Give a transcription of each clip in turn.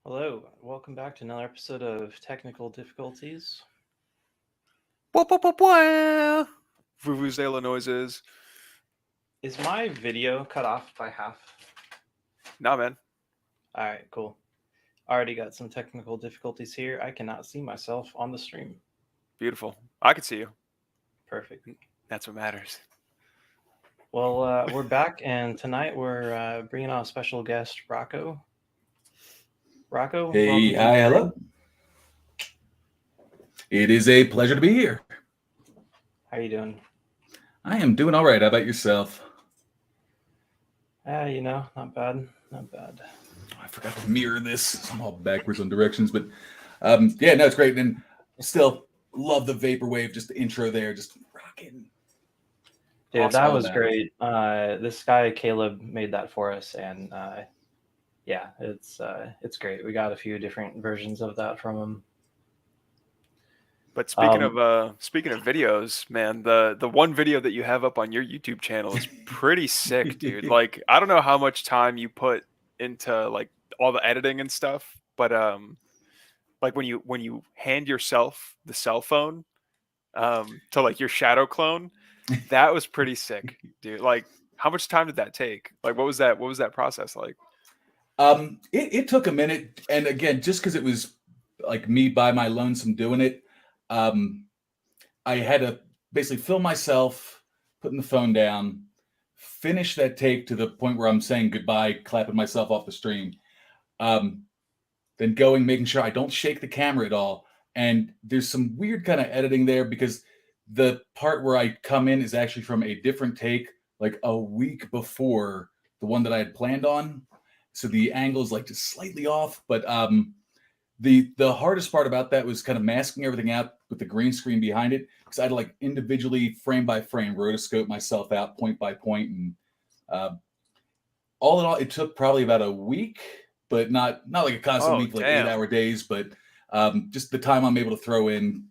Hello, welcome back to another episode of Technical Difficulties. Wah, wah, wah, wah. Vuvuzela noises. Is my video cut off by half? Nah, man. Alright, cool. Already got some technical difficulties here. I cannot see myself on the stream. Beautiful. I can see you. Perfect. That's what matters. Well, we're back, and tonight we're bringing on a special guest, Rocco. Rocco, Hey, welcome to hi, the hello. stream. It is a pleasure to be here. How you doing? I am doing all right. How about yourself? Not bad. Not bad. I forgot to mirror this. I'm all backwards on directions, but yeah, no, it's great. And still love the vaporwave, just the intro there, just rocking. Dude, Awesome. that was great. This guy Caleb made that for us, and yeah, it's great. We got a few different versions of that from him. But speaking of videos, man, the one video that you have up on your YouTube channel is pretty sick, dude. Like, I don't know how much time you put into like all the editing and stuff, but like when you hand yourself the cell phone to like your shadow clone, that was pretty sick, dude. Like, how much time did that take? Like, what was that process like? It took a minute, and again, just because it was like me by my lonesome doing it, I had to basically film myself, putting the phone down, finish that take to the point where I'm saying goodbye, clapping myself off the stream, then going, making sure I don't shake the camera at all. And there's some weird kind of editing there because the part where I come in is actually from a different take, like a week before the one that I had planned on. So the angle is like just slightly off, but the hardest part about that was kind of masking everything out with the green screen behind it, because I had to like individually frame by frame rotoscope myself out point by point, and all in all, it took probably about a week, but not like a constant week, like 8-hour days, but just the time I'm able to throw in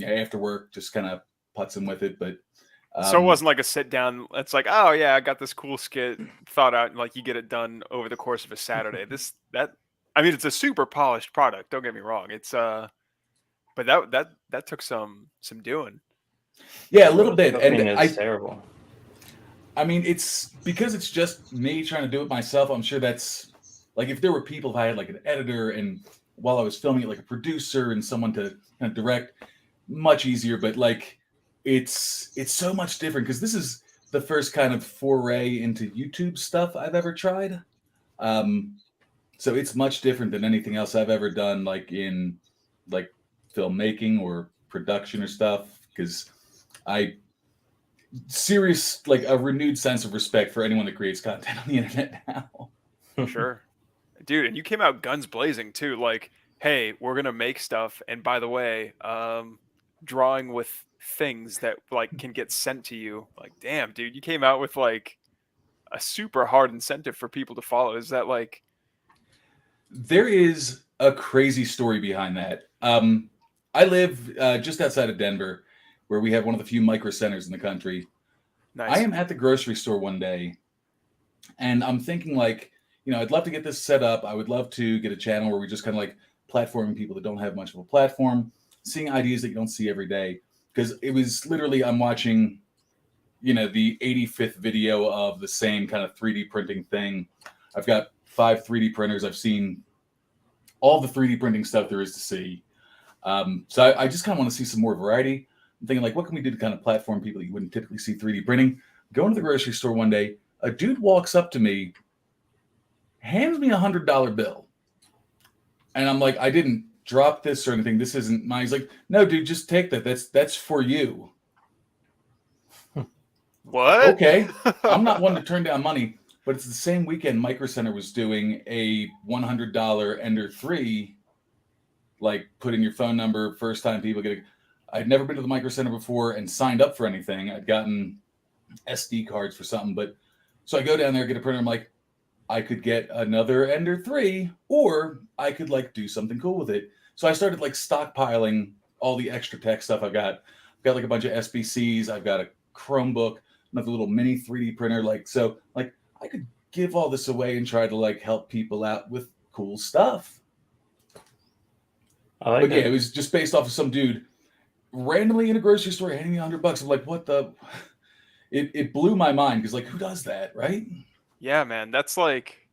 after work, just kind of putzing with it. But so it wasn't like a sit down. It's like, oh yeah, I got this cool skit thought out, and like you get it done over the course of a Saturday. I mean, it's a super polished product. Don't get me wrong. It's but that took some doing. Yeah, a little bit, and it's terrible. I mean, it's because it's just me trying to do it myself. I'm sure that's like if there were people, if I had like an editor and while I was filming it, like a producer and someone to kind of direct, much easier. But like it's so much different because this is the first kind of foray into YouTube stuff I've ever tried. So it's much different than anything else I've ever done, like in like filmmaking or production or stuff. Because I serious like a renewed sense of respect for anyone that creates content on the internet now. Sure, dude, and you came out guns blazing too. Like, hey, we're gonna make stuff, and by the way, drawing with things that like can get sent to you. Like, damn, dude, you came out with like a super hard incentive for people to follow. Is that like? There is a crazy story behind that. I live just outside of Denver, where we have one of the few micro centers in the country. Nice. I am at the grocery store one day, and I'm thinking like, I'd love to get this set up. I would love to get a channel where we just kind of like platforming people that don't have much of a platform, seeing ideas that you don't see every day. Because it was literally, I'm watching, the 85th video of the same kind of 3D printing thing. I've got 5 3D printers. I've seen all the 3D printing stuff there is to see. So I just kind of want to see some more variety. I'm thinking like, what can we do to kind of platform people that you wouldn't typically see 3D printing? Going to the grocery store one day, a dude walks up to me, hands me $100 bill. And I'm like, I didn't drop this or anything. This isn't mine. He's like, no, dude, just take that. That's for you. What? Okay. I'm not one to turn down money, but it's the same weekend Micro Center was doing a $100 Ender 3, like put in your phone number, first time people get I'd never been to the Micro Center before and signed up for anything. I'd gotten SD cards for something, but so I go down there, get a printer. I'm like, I could get another Ender 3, or I could like do something cool with it. So I started like stockpiling all the extra tech stuff I've got. I've got like a bunch of SBCs. I've got a Chromebook, another little mini 3D printer. So I could give all this away and try to like help people out with cool stuff. I like But yeah, it. it was just based off of some dude randomly in a grocery store handing me $100. I'm like, what the? It blew my mind because like, who does that, right? Yeah, man. That's like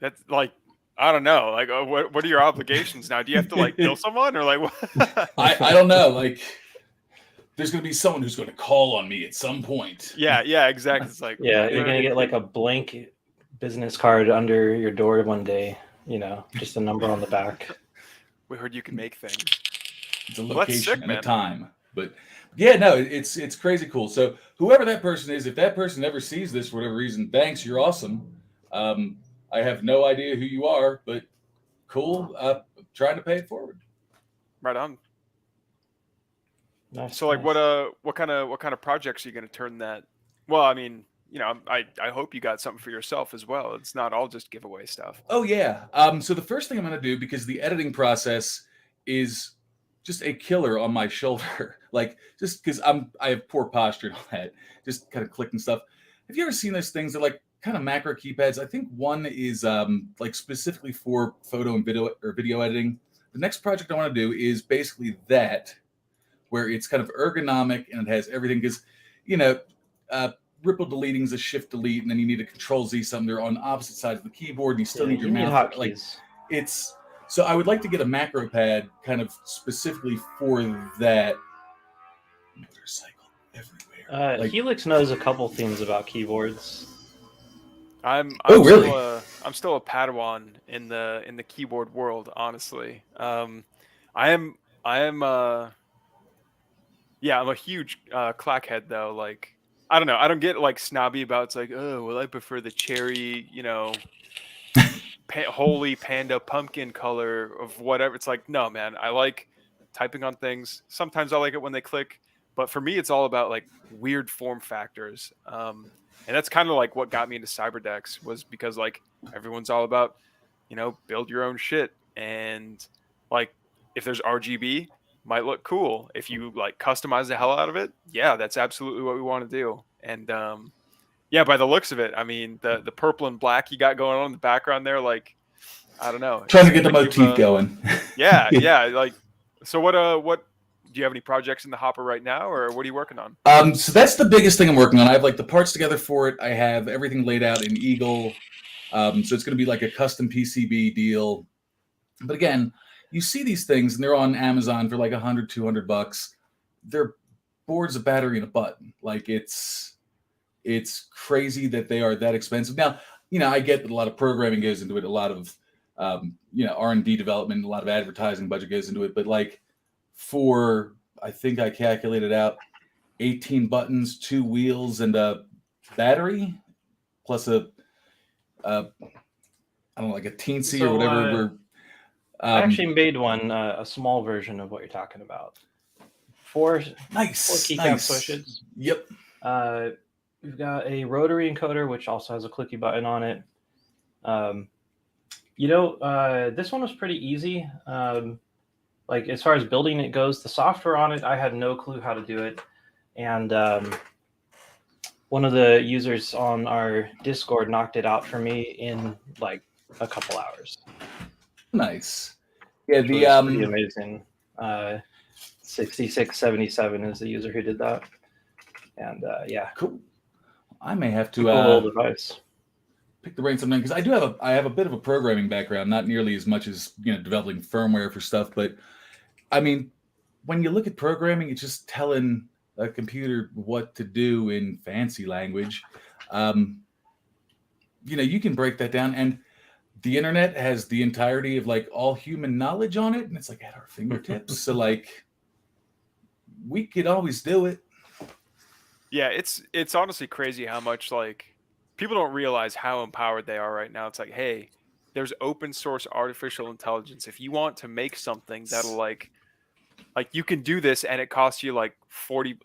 I don't know. Like, what are your obligations now? Do you have to like kill someone or like what? I don't know. Like, there's going to be someone who's going to call on me at some point. Yeah, exactly. It's like Yeah, what? you're gonna get like a blank business card under your door one day. You know, just a number on the back. We heard you can make things. It's a Well, that's location sick, and a man. time. But yeah, no, it's crazy cool. So whoever that person is, if that person ever sees this for whatever reason, thanks, you're awesome. I have no idea who you are, but cool. Trying to pay it forward. Right on. Nice. So like nice. what kind of projects are you going to turn that? Well, I mean, you know, I hope you got something for yourself as well. It's not all just giveaway stuff. Oh yeah. So the first thing I'm going to do, because the editing process is just a killer on my shoulder, like just because I have poor posture and all that, just kind of clicking stuff. Have you ever seen those things that like kind of macro keypads? I think one is like specifically for photo and video editing. The next project I want to do is basically that, where it's kind of ergonomic and it has everything because, you know, uh, ripple deleting is a shift delete, and then you need a control Z something. They're on opposite sides of the keyboard, and you still Yeah, need your you need mouse. Like hotkeys. it's so I would like to get a macro pad kind of specifically for that. Motorcycle everywhere. Like, Helix knows a couple things about keyboards. I'm oh really? I'm still a Padawan in the keyboard world, honestly. I am yeah, I'm a huge clackhead though. Like I don't know, I don't get like snobby about it's like, oh well, I prefer the cherry, you know, holy panda pumpkin color of whatever. It's like, no, man, I like typing on things. Sometimes I like it when they click, but for me, it's all about like weird form factors. And that's kind of like what got me into Cyberdex was because like everyone's all about, you know, build your own shit. And like if there's RGB, might look cool. If you like customize the hell out of it, yeah, that's absolutely what we want to do. And yeah, by the looks of it, I mean the purple and black you got going on in the background there, like I don't know, Trying it to get seems the like motif going. yeah, like so what do you have any projects in the hopper right now, or what are you working on? So that's the biggest thing I'm working on. I have like the parts together for it. I have everything laid out in Eagle. So it's going to be like a custom PCB deal. But again, you see these things and they're on Amazon for like $100-$200. They're boards, a battery, and a button. Like it's crazy that they are that expensive. Now, you know, I get that a lot of programming goes into it, a lot of you know, R&D development, a lot of advertising budget goes into it. But like for, I think I calculated out 18 buttons, 2 wheels, and a battery, plus a I don't know, like a teensy or So whatever. We're I actually made one, a small version of what you're talking about. Four nice, keycap nice. switches. Yep. We've got a rotary encoder, which also has a clicky button on it. You know, this one was pretty easy. Like as far as building it goes, the software on it, I had no clue how to do it. And one of the users on our Discord knocked it out for me in like a couple hours. Nice. Yeah, Which was pretty amazing. 6677 is the user who did that. And yeah, cool. I may have to cool little device. Pick the brain sometime because I have a bit of a programming background, not nearly as much as, you know, developing firmware for stuff, but I mean, when you look at programming, it's just telling a computer what to do in fancy language. You know, you can break that down, and the internet has the entirety of like all human knowledge on it, and it's like at our fingertips. So like, we could always do it. Yeah, it's honestly crazy how much like people don't realize how empowered they are right now. It's like, hey, there's open source artificial intelligence. If you want to make something that'll like you can do this, and it costs you like 40.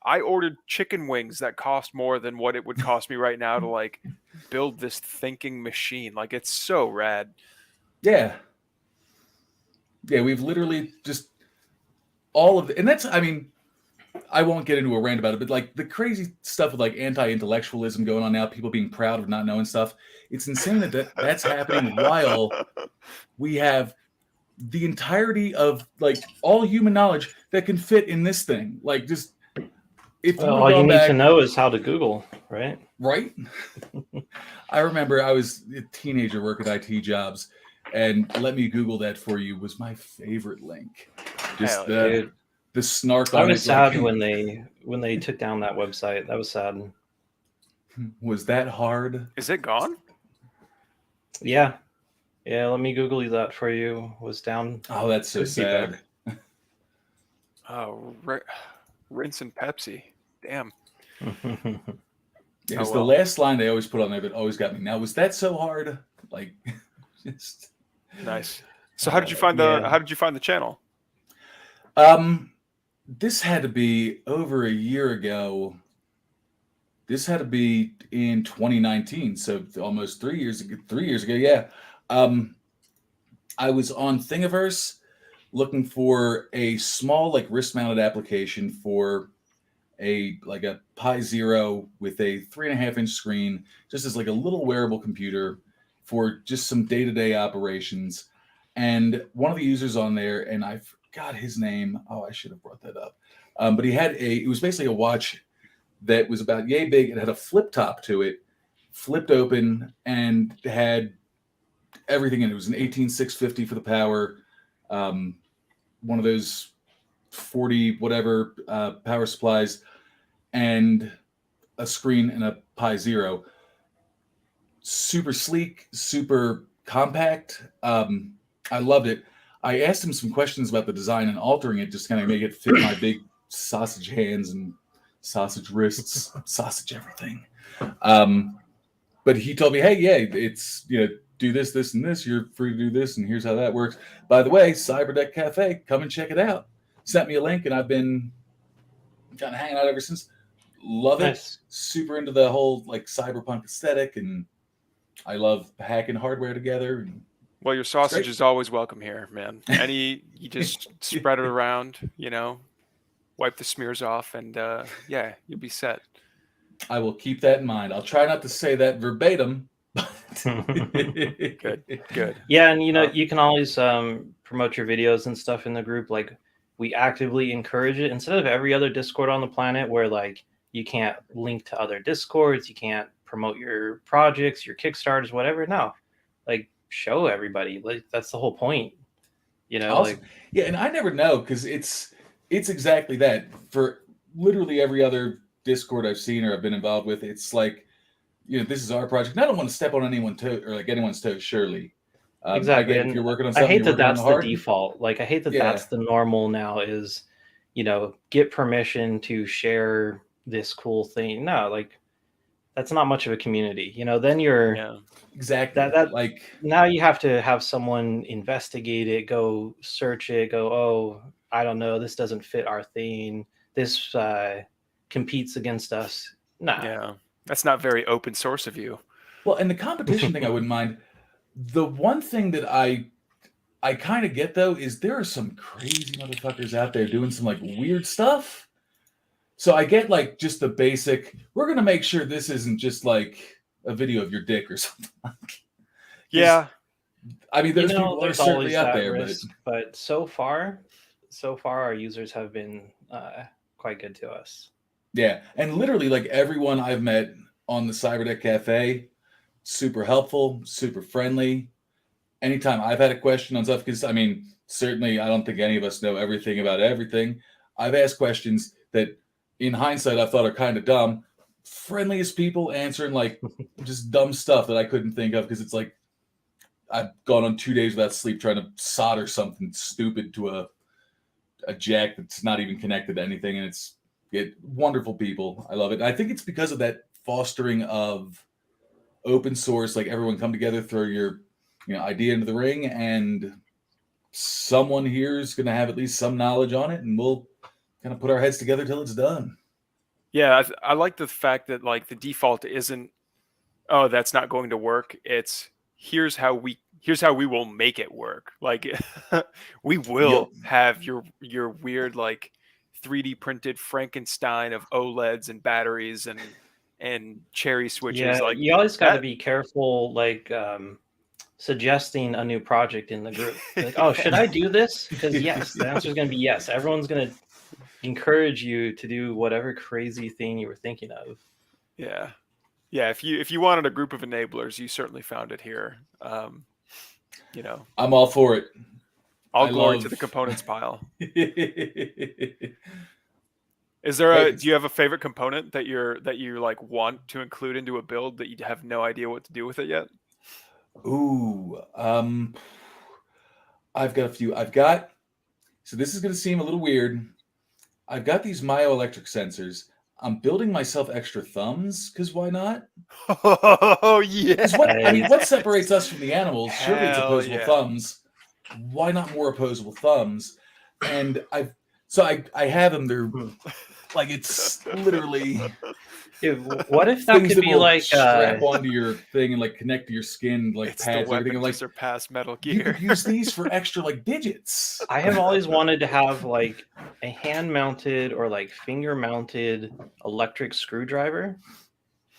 I ordered chicken wings that cost more than what it would cost me right now to like build this thinking machine. Like it's so rad. Yeah. Yeah, we've literally just all of the, and that's, I mean, I won't get into a rant about it, but like the crazy stuff with like anti-intellectualism going on now, people being proud of not knowing stuff. It's insane that that's happening while we have the entirety of like all human knowledge that can fit in this thing. Like just if you Well, were all you going need back, to know is how to Google, right? right? I remember I was a teenager working IT jobs, and let me Google that for you was my favorite link. Just Hell yeah. Dude, the snark I on was it. sad Like, when they took down that website. That was sad. was that hard? Is it gone? Yeah. Yeah, let me Google you that for you. Was down. Oh, that's so Could be sad. better. Oh, rinse and Pepsi. Damn. Yeah, it's Oh, the well. last line they always put on there that always got me. Now, was that so hard? Like, just Nice. So how did you find Yeah. how did you find the channel? this had to be over a year ago. This had to be in 2019, so almost 3 years ago. 3 years ago, yeah. I was on Thingiverse looking for a small, like wrist-mounted application for a Pi Zero with a 3.5-inch screen, just as like a little wearable computer for just some day-to-day operations. And one of the users on there, and I forgot his name. Oh, I should have brought that up. But he had it was basically a watch that was about yay big. It had a flip top to it, flipped open, and had everything in it. It was an 18650 for the power, one of those 40 whatever power supplies, and a screen and a Pi Zero. Super sleek, super compact. I loved it. I asked him some questions about the design and altering it, just kind of make it fit my big sausage hands and sausage wrists, sausage everything. But he told me, hey, yeah, it's, do this, this, and this. You're free to do this, and here's how that works. By the way, Cyberdeck Cafe, come and check it out. Sent me a link, and I've been kind of hanging out ever since. Love it. Nice. Super into the whole like cyberpunk aesthetic, and I love hacking hardware together. And Well, your sausage great. is always welcome here, man. You just spread it around, wipe the smears off, and yeah, you'll be set. I will keep that in mind. I'll try not to say that verbatim. Good. Yeah, and you can always promote your videos and stuff in the group. Like, we actively encourage it instead of every other Discord on the planet where like you can't link to other Discords, you can't promote your projects, your Kickstarters, whatever. No, like show everybody. Like that's the whole point. Awesome. Yeah, and I never know because it's exactly that. For literally every other Discord I've seen or I've been involved with, it's like, this is our project. And I don't want to step on anyone's toe or like anyone's toes, surely. Exactly. Again, And if you're working on I something, hate you're that working on that's the the hard. default. Like, I hate that Yeah. that's the normal now is, get permission to share this cool thing. No, like, that's not much of a community. Then you're Yeah. Exactly. that like now you have to have someone investigate it, go search it, go, oh, I don't know, this doesn't fit our thing. This competes against us. Nah. Yeah. That's not very open source of you. Well, and the competition thing I wouldn't mind. The one thing that I kind of get though is there are some crazy motherfuckers out there doing some like weird stuff. So I get like just the basic, we're going to make sure this isn't just like a video of your dick or something. Yeah. I mean, those people are there's certainly always out that there, risk, but so far our users have been quite good to us. yeah. And literally like everyone I've met on the Cyberdeck Cafe, super helpful, super friendly. Anytime I've had a question on stuff, because I mean, certainly I don't think any of us know everything about everything. I've asked questions that in hindsight I thought are kind of dumb. Friendliest people answering like just dumb stuff that I couldn't think of because it's like I've gone on 2 days without sleep trying to solder something stupid to a jack that's not even connected to anything, and it's wonderful people. I love it. And I think it's because of that fostering of open source, like everyone come together, throw your idea into the ring, and someone here is going to have at least some knowledge on it, and we'll kind of put our heads together till it's done. Yeah, I like the fact that like the default isn't, oh, that's not going to work. It's here's how we will make it work. Like we will have your weird like 3D printed Frankenstein of OLEDs and batteries and cherry switches. Yeah, like you always got to that. be careful. Like, suggesting a new project in the group. Like, oh, should I do this? Because yes, the answer is going to be yes. Everyone's going to encourage you to do whatever crazy thing you were thinking of. Yeah. Yeah, if you wanted a group of enablers, you certainly found it here. You know, I'm all for it. all I glory love- to the components pile. Hey, Is there do you have a favorite component that you like want to include into a build that you have no idea what to do with it yet? Ooh, I've got a few. So this is going to seem a little weird. I've got these myoelectric sensors. I'm building myself extra thumbs because why not? Oh yeah. 'Cause what separates us from the animals? Surely it's Hell opposable yeah. thumbs. Why not more opposable thumbs? And I have them. They're like, it's literally Dude, what if that things could that be will like strap onto your thing and like connect to your skin, like It's the pads, and weapon everything. I'm to like, surpass Metal you Gear. could use these for extra like digits. I have always wanted to have like a hand-mounted or like finger-mounted electric screwdriver.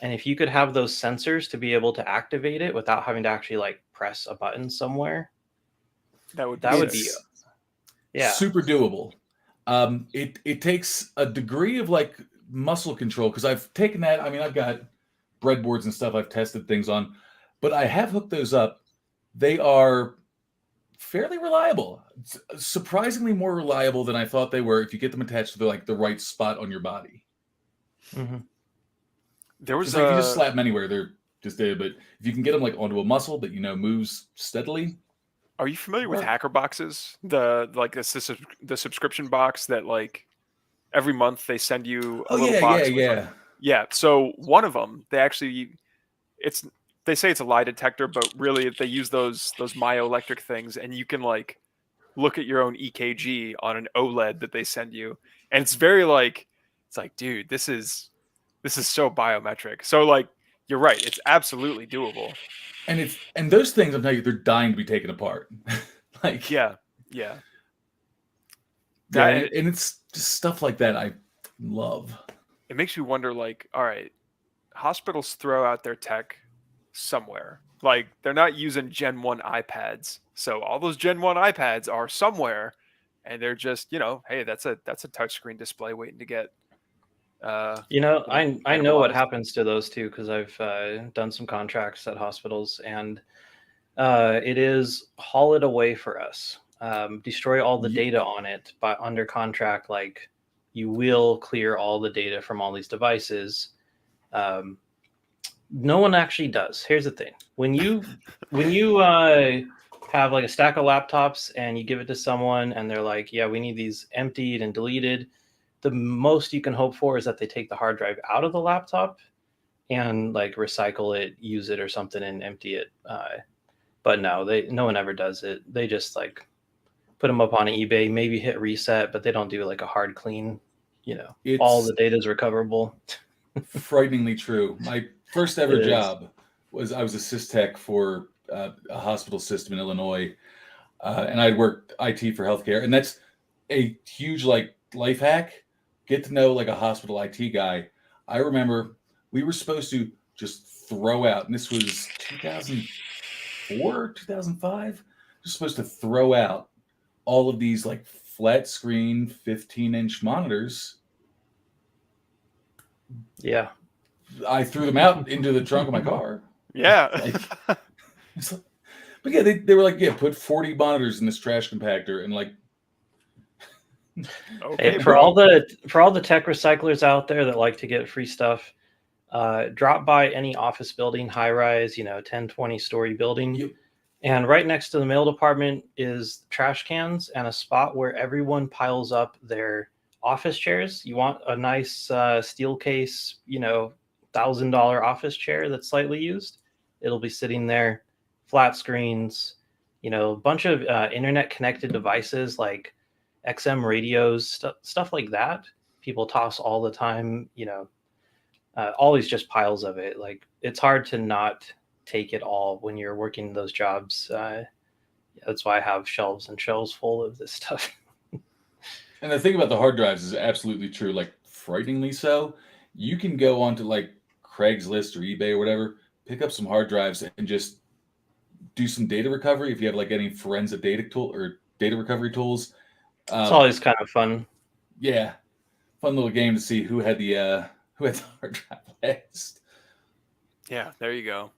And if you could have those sensors to be able to activate it without having to actually like press a button somewhere, That would be sick. yeah. Super doable. It takes a degree of like muscle control because I've taken that. I mean, I've got breadboards and stuff I've tested things on, but I have hooked those up. They are fairly reliable, surprisingly more reliable than I thought they were if you get them attached to the right spot on your body. Mhm. There was It's like you just slap them anywhere, they're just there. But if you can get them like onto a muscle that you know moves steadily. Are you familiar with Right. hacker boxes? The subscription box that like every month they send you a little box. with, like- yeah. So one of them, they say it's a lie detector, but really they use those myoelectric things, and you can like look at your own EKG on an OLED that they send you, and it's very like dude, this is so biometric. So like you're right, it's absolutely doable. And those things, I'm telling you, they're dying to be taken apart. Like Yeah. yeah, That- and it's just stuff like that I love. It makes you wonder, like, all right, hospitals throw out their tech somewhere. Like, they're not using Gen 1 iPads. So all those Gen 1 iPads are somewhere, and they're just, hey, that's a touchscreen display waiting to get. I Like know what analyzed. happens to those too because I've done some contracts at hospitals, and it is haul it away for us, destroy all the Ye- data on it, but under contract, like you will clear all the data from all these devices. No one actually does. Here's the thing: when you have like a stack of laptops and you give it to someone, and they're like, "Yeah, we need these emptied and deleted." The most you can hope for is that they take the hard drive out of the laptop and like recycle it, use it or something, and empty it. But no one ever does it. They just like put them up on eBay, maybe hit reset, but they don't do like a hard clean. All It's the data is recoverable. frighteningly true. My first ever It is. job was I was a sys-tech for a hospital system in Illinois, and I'd worked IT for healthcare, and that's a huge like life hack. Get to know like a hospital IT guy. I remember we were supposed to just throw out, and this was 2004, 2005. We're supposed to throw out all of these like flat screen 15-inch monitors. Yeah. I threw them out into the trunk of my car. Yeah. It's like- but yeah, they were like, yeah, put 40 monitors in this trash compactor, and like, Okay, Hey, for bro. all the tech recyclers out there that like to get free stuff, drop by any office building, high rise, 10, 20-story building. Yep. And right next to the mail department is trash cans and a spot where everyone piles up their office chairs. You want a nice steel case, $1,000 office chair that's slightly used. It'll be sitting there, flat screens, a bunch of internet connected devices like XM radios, stuff like that. People toss all the time, always just piles of it. Like it's hard to not take it all when you're working those jobs. That's why I have shelves and shelves full of this stuff. and the thing about the hard drives is absolutely true, like frighteningly so. You can go onto like Craigslist or eBay or whatever, pick up some hard drives and just do some data recovery if you have like any forensic data tool or data recovery tools. It's always kind of fun. Yeah, fun little game to see who had the hard drive last. Yeah, there you go.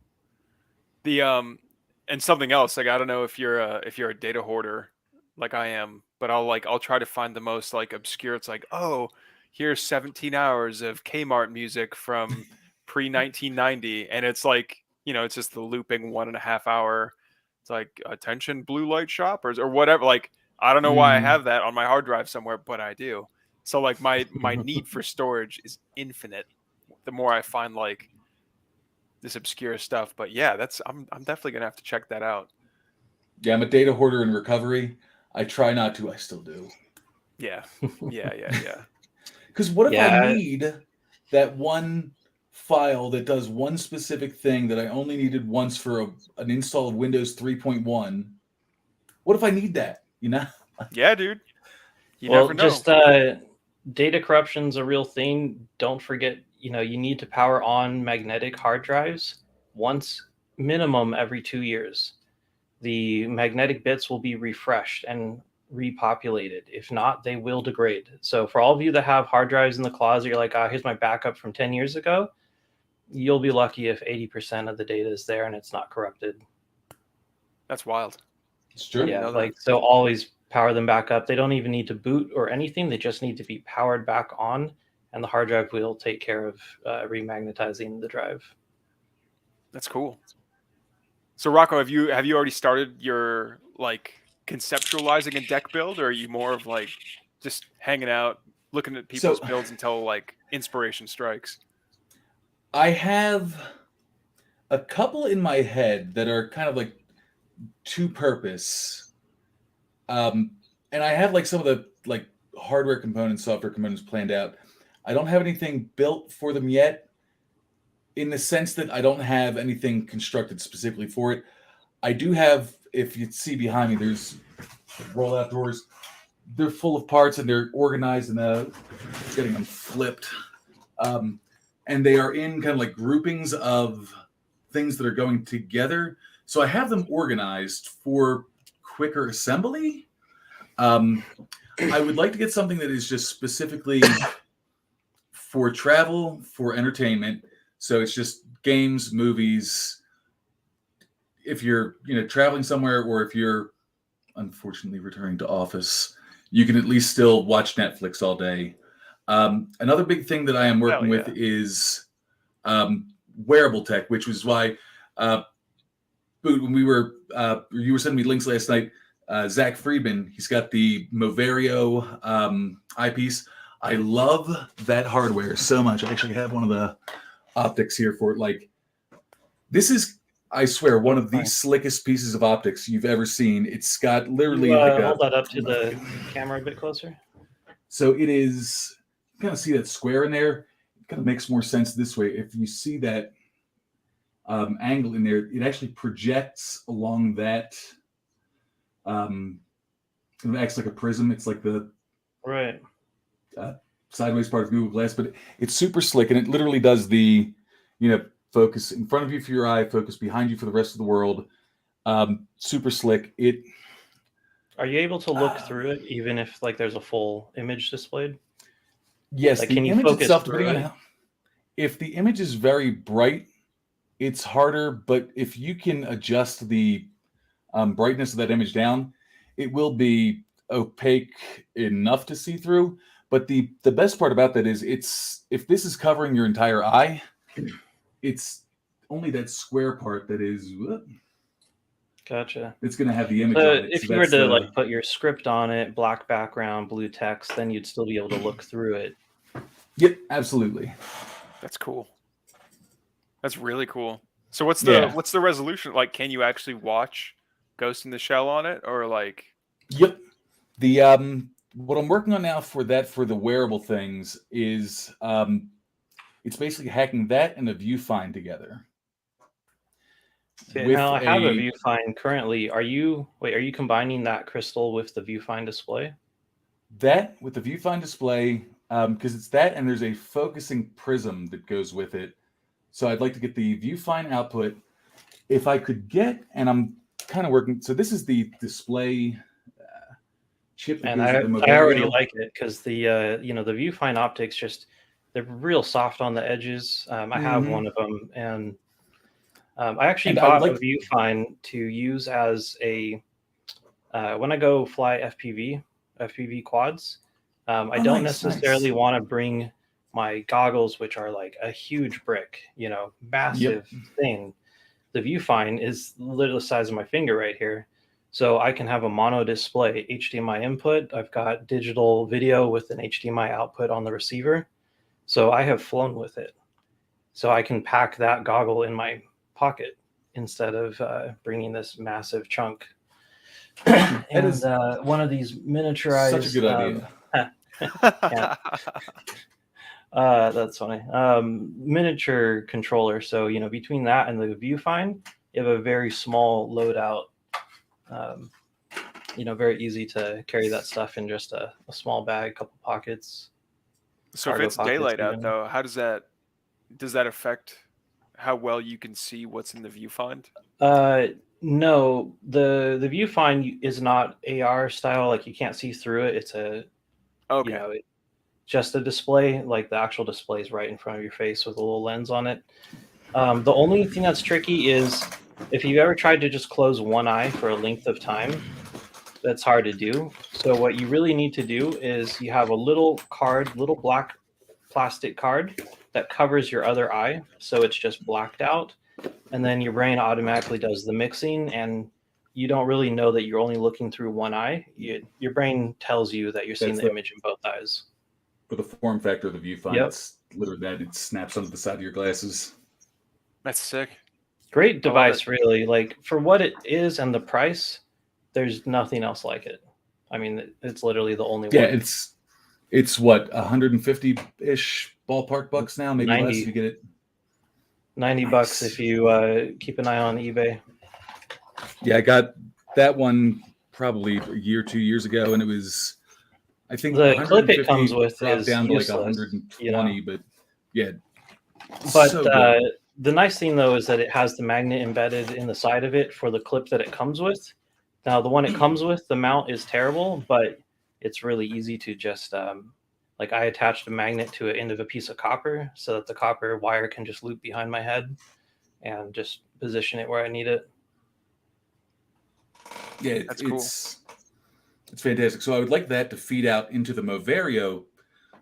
The and something else, like I don't know if you're a data hoarder like I am, but I'll try to find the most like obscure. It's like, oh, here's 17 hours of Kmart music from pre 1990, and it's like, it's just the looping 1.5 hour. It's like, attention blue light shoppers or whatever. Like, I don't know why I have that on my hard drive somewhere, but I do. So like my need for storage is infinite. The more I find like this obscure stuff, but yeah, I'm definitely gonna have to check that out. Yeah, I'm a data hoarder in recovery. I try not to. I still do. Yeah. Because what if Yeah. I need that one file that does one specific thing that I only needed once for an install of Windows 3.1? What if I need that? Yeah, dude. You Well, never know. just data corruption's a real thing. Don't forget, you need to power on magnetic hard drives once minimum every 2 years. The magnetic bits will be refreshed and repopulated. If not, they will degrade. So for all of you that have hard drives in the closet, you're like, here's my backup from 10 years ago. You'll be lucky if 80% of the data is there and it's not corrupted. That's wild. It's true. Yeah, so always power them back up. They don't even need to boot or anything. They just need to be powered back on, and the hard drive will take care of remagnetizing the drive. That's cool. So Rocco, have you already started your like conceptualizing a deck build, or are you more of like just hanging out, looking at people's builds until like inspiration strikes? I have a couple in my head that are kind of like to purpose. And I have like some of the like hardware components, software components planned out. I don't have anything built for them yet, in the sense that I don't have anything constructed specifically for it. I do have, if you see behind me, there's rollout doors. They're full of parts and they're organized and getting them flipped. And they are in kind of like groupings of things that are going together. So I have them organized for quicker assembly. I would like to get something that is just specifically for travel, for entertainment. So it's just games, movies. If you're, traveling somewhere, or if you're unfortunately returning to office, you can at least still watch Netflix all day. Another big thing that I am working with is wearable tech, which was why, when you were sending me links last night, Zach Friedman, he's got the Moverio eyepiece. I love that hardware so much. I actually have one of the optics here for it. Like, this is, I swear, one of the slickest pieces of optics you've ever seen. It's got literally hold that up to the camera a bit closer. So it is, you kind of see that square in there. It kind of makes more sense this way. If you see that angle in there, it actually projects along that. It acts like a prism. It's like the sideways part of Google Glass, but it's super slick, and it literally does the, focus in front of you for your eye, focus behind you for the rest of the world. Super slick. Are you able to look through it even if like there's a full image displayed? Yes, like, the can you image focus itself, through depending on how, if the image is very bright, it's harder. But if you can adjust the brightness of that image down, it will be opaque enough to see through. But the best part about that is, if this is covering your entire eye, it's only that square part that is. Gotcha. It's going to have the image So on it. if So you were that's to like put your script on it, black background, blue text, then you'd still be able to look through it. Yep, absolutely. That's cool. That's really cool. So what's the resolution? Like, can you actually watch Ghost in the Shell on it, or like? Yep. The what I'm working on now for the wearable things is it's basically hacking that and a viewfind together. Now I have a viewfind currently. Are you combining that crystal with the viewfind display? That with the viewfind display, because it's that, and there's a focusing prism that goes with it. So I'd like to get the viewfind output. If I could get, and I'm kind of working. So this is the display chip that And goes I, with the I already Moverio. like it because the the Viewfind optics just they're real soft on the edges. I have Mhm. one of them, and I actually And I would bought a like, Viewfind to use as a when I go fly FPV quads. I oh, don't nice, nice. necessarily want to bring my goggles, which are like a huge brick, Yep. massive thing. The Viewfind is literally the size of my finger right here. So I can have a mono display, HDMI input. I've got digital video with an HDMI output on the receiver. So I have flown with it. So I can pack that goggle in my pocket instead of bringing this massive chunk. That And is one of these such a miniaturized, good idea. yeah, that's funny. Miniature controller. So between that and the Viewfind, you have a very small loadout. Um, very easy to carry that stuff in just a small bag, couple pockets, So if cargo it's pockets daylight out even. though, how does that affect how well you can see what's in the viewfind? No, the Viewfind is not AR style. Like you can't see through it. It's a you Okay. know it, just a display. Like the actual display is right in front of your face with a little lens on it. The only thing that's tricky is if you've ever tried to just close one eye for a length of time, that's hard to do. So what you really need to do is you have a little card, little black plastic card that covers your other eye, so it's just blacked out, and then your brain automatically does the mixing, and you don't really know that you're only looking through one eye. Your brain tells you that you're seeing That's the the image in both eyes. for the form factor of the viewfind. Yep. It's literally that it snaps onto the side of your glasses. That's sick. Great I love device, it. really. Like for what it is and the price, there's nothing else like it. I mean, it's literally the only Yeah, one. it's what 150-ish ballpark bucks now, maybe less if 90, you get it. $90 if Nice. you keep an eye on eBay. Yeah, I got that one probably a year, 2 years ago, and it was, I think, The clip it comes 150 with dropped is down to like useless, 120, but yeah, But so good. the nice thing though is that it has the magnet embedded in the side of it for the clip that it comes with. Now the one it comes with, the mount is terrible, but it's really easy to just like I attached a magnet to the end of a piece of copper so that the copper wire can just loop behind my head and just position it where I need it. Yeah, That's cool. it's fantastic. So I would like that to feed out into the Moverio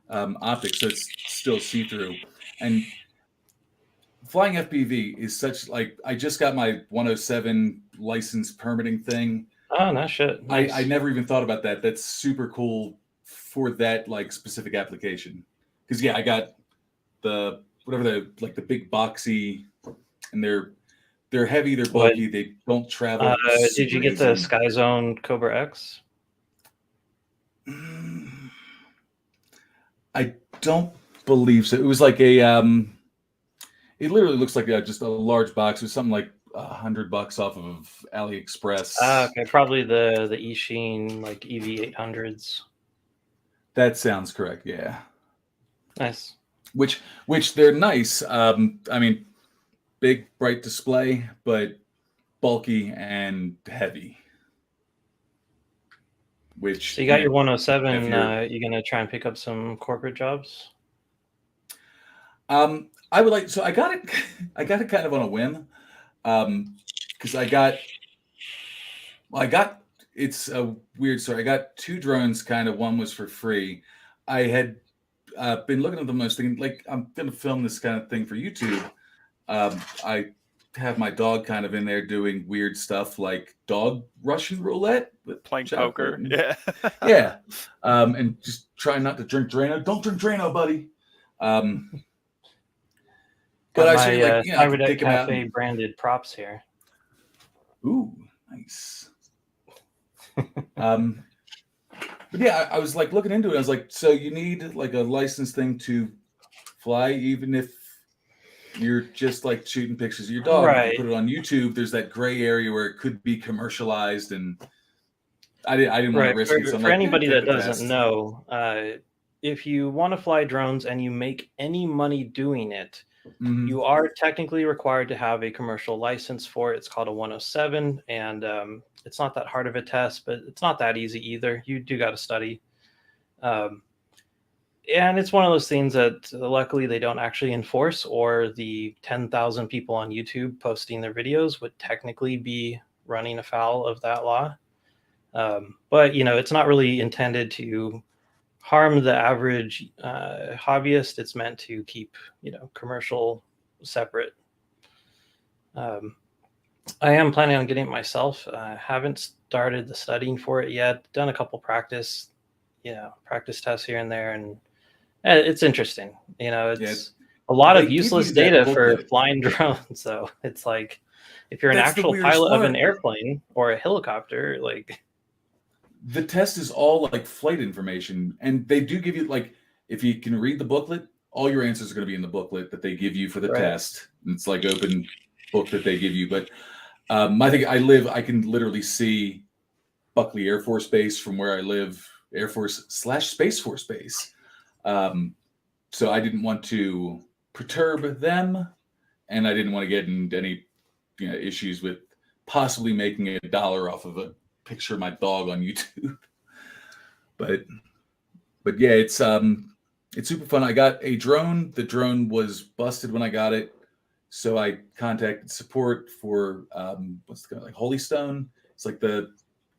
optics, so it's still see-through. And flying FPV is such like I just got my 107 license permitting thing. Oh, no shit. Nice. I never even thought about that. That's super cool for that like specific application. Because yeah, I got the whatever the like the big boxy, and they're heavy, they're What bulky, they don't travel did you super get the easy. Sky Zone Cobra X? I don't believe so. It was like a it literally looks like just a large box. It was something like $100 off of AliExpress. Okay, probably the Eachine like EV800s. That sounds correct. Yeah. Nice. Which they're nice. I mean, big bright display, but bulky and heavy. Which So you got your if 107. you're, You gonna try and pick up some corporate jobs? I would like. So I got it. I got it kind of on a whim, because I got. Well, I got. It's a weird story. I got two drones. Kind of. One was for free. I had been looking at them. I was thinking, like, I'm going to film this kind of thing for YouTube. I have my dog kind of in there doing weird stuff like dog Russian roulette with Playing chocolate poker. and- Yeah. yeah, and just trying not to drink Drano. Don't drink Drano, buddy. But Got I my say, like, I could Cyberdeck take him out. Cafe branded props here. Ooh, nice. But yeah, I was like looking into it. I was like, so you need like a license thing to fly, even if you're just like shooting pictures of your dog. If Right. you put it on YouTube, there's that gray area where it could be commercialized, and I didn't want Right. to risk it. So I'm For like, anybody take that the doesn't test. know, if you want to fly drones and you make any money doing it, Mhm. You are technically required to have a commercial license for it. It's called a 107, and it's not that hard of a test, but it's not that easy either. You do got to study. Um, and it's one of those things that luckily they don't actually enforce, or the 10,000 people on YouTube posting their videos would technically be running afoul of that law. But it's not really intended to harm the average hobbyist. It's meant to keep commercial separate. I am planning on getting it myself. I haven't started the studying for it yet. Done a couple practice tests here and there, and it's interesting. It's a lot They of give useless you that data for booklet. flying drones. So it's like if you're an That's the actual weirdest pilot of an part. airplane or a helicopter, like The test is all like flight information, and they do give you like if you can read the booklet, all your answers are going to be in the booklet that they give you for the Right. test. It's like open book that they give you. But I think I can literally see Buckley Air Force Base from where I live, Air Force / Space Force Base. So I didn't want to perturb them, and I didn't want to get into any issues with possibly making $1 off of a picture of my dog on YouTube. but yeah, it's super fun. I got a drone. The drone was busted when I got it, so I contacted support for what's it called, like Holy Stone. It's like the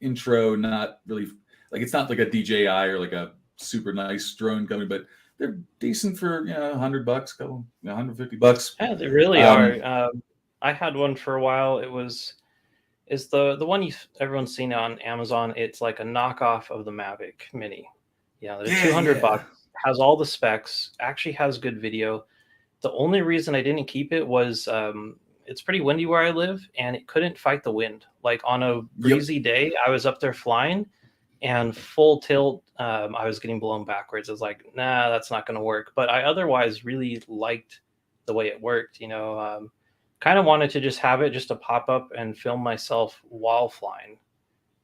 intro, not really like it's not like a DJI or like a super nice drone company, but they're decent for $100, couple $150. yeah, they really Um, are. I had one for a while. It's the one everyone's seen on Amazon. It's like a knockoff of the Mavic Mini. They're Yeah, $200. yeah. Has all the specs. Actually has good video. The only reason I didn't keep it was it's pretty windy where I live, and it couldn't fight the wind. Like on a breezy day, I was up there flying, and full tilt, I was getting blown backwards. I was like, nah, that's not going to work. But I otherwise really liked the way it worked. Kind of wanted to just have it just to pop up and film myself while flying.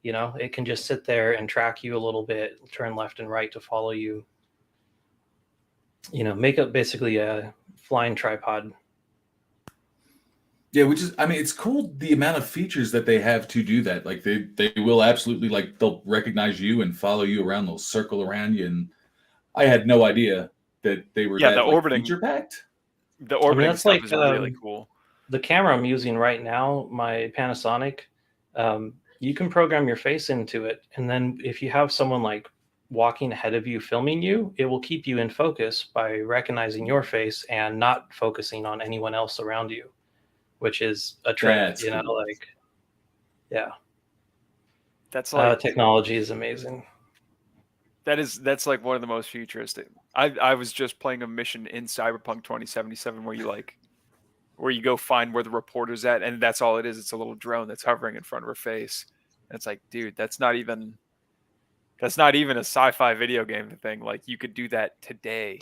It can just sit there and track you a little bit, turn left and right to follow you. Make up basically a flying tripod. Yeah, which is, I mean, it's cool the amount of features that they have to do that. Like they will absolutely like they'll recognize you and follow you around. They'll circle around you, and I had no idea that they were Yeah, that the like, orbiting feature packed. the orbiting that's stuff like is really cool. the camera I'm using right now, my Panasonic. You can program your face into it, and then if you have someone like walking ahead of you filming you, it will keep you in focus by recognizing your face and not focusing on anyone else around you, which is a trip. That's cool. Like, yeah. That's like Technology is amazing. that's like one of the most futuristic. I was just playing a mission in Cyberpunk 2077 where you go find where the reporter's at, and that's all it is. It's a little drone that's hovering in front of her face. And it's like, dude, that's not even a sci-fi video game thing. Like you could do that today.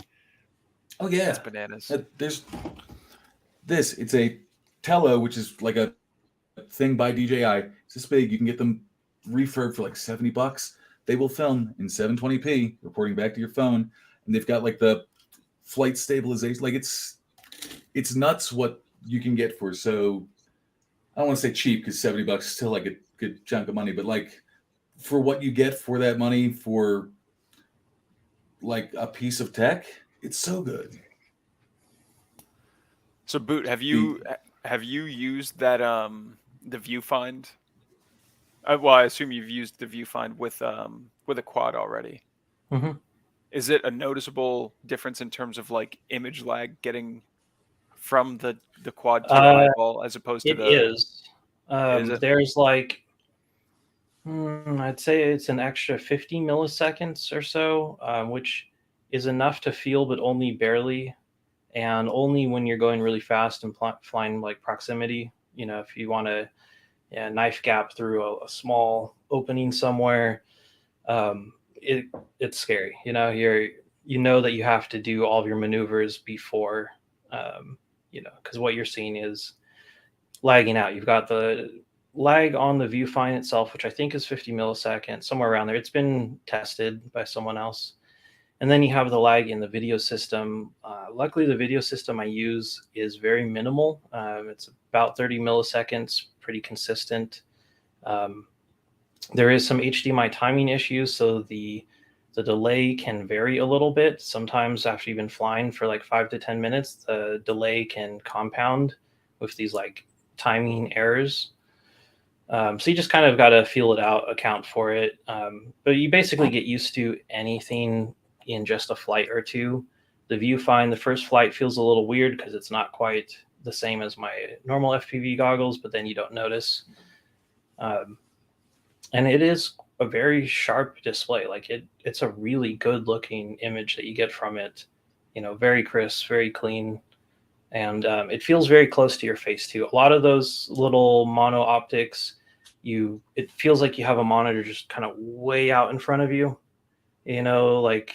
Oh yeah, It's bananas. There's this. It's a Tello, which is like a thing by DJI. It's this big. You can get them refurbed for like $70. They will film in 720p, reporting back to your phone, and they've got like the flight stabilization. Like it's nuts what you can get for. So I don't want to say cheap because $70 is still like a good chunk of money, but like for what you get for that money for like a piece of tech, it's so good. So Boot, have you used that the Viewfind? Well, I assume you've used the Viewfind with a quad already. Mm-hmm. Is it a noticeable difference in terms of like image lag getting from the quad to the eyeball as opposed to It the? is. Is it? There's like, I'd say it's an extra 50 milliseconds or so, which is enough to feel, but only barely, and only when you're going really fast and flying like proximity. If you want to knife gap through a small opening somewhere, it's scary. You know that you have to do all of your maneuvers before, because what you're seeing is lagging out. You've got the lag on the Viewfind itself, which I think is 50 milliseconds, somewhere around there. It's been tested by someone else. And then you have the lag in the video system. Luckily, the video system I use is very minimal. It's about 30 milliseconds, pretty consistent. There is some HDMI timing issues, so the delay can vary a little bit. Sometimes after you've been flying for like 5 to 10 minutes, the delay can compound with these like timing errors. So you just kind of got to feel it out, account for it. But you basically get used to anything in just a flight or two. The viewfinder, the first flight feels a little weird because it's not quite the same as my normal FPV goggles, but then you don't notice. And it is a very sharp display. Like it's a really good looking image that you get from it. You know, very crisp, very clean. And it feels very close to your face too. A lot of those little mono optics, it feels like you have a monitor just kind of way out in front of you. You know, like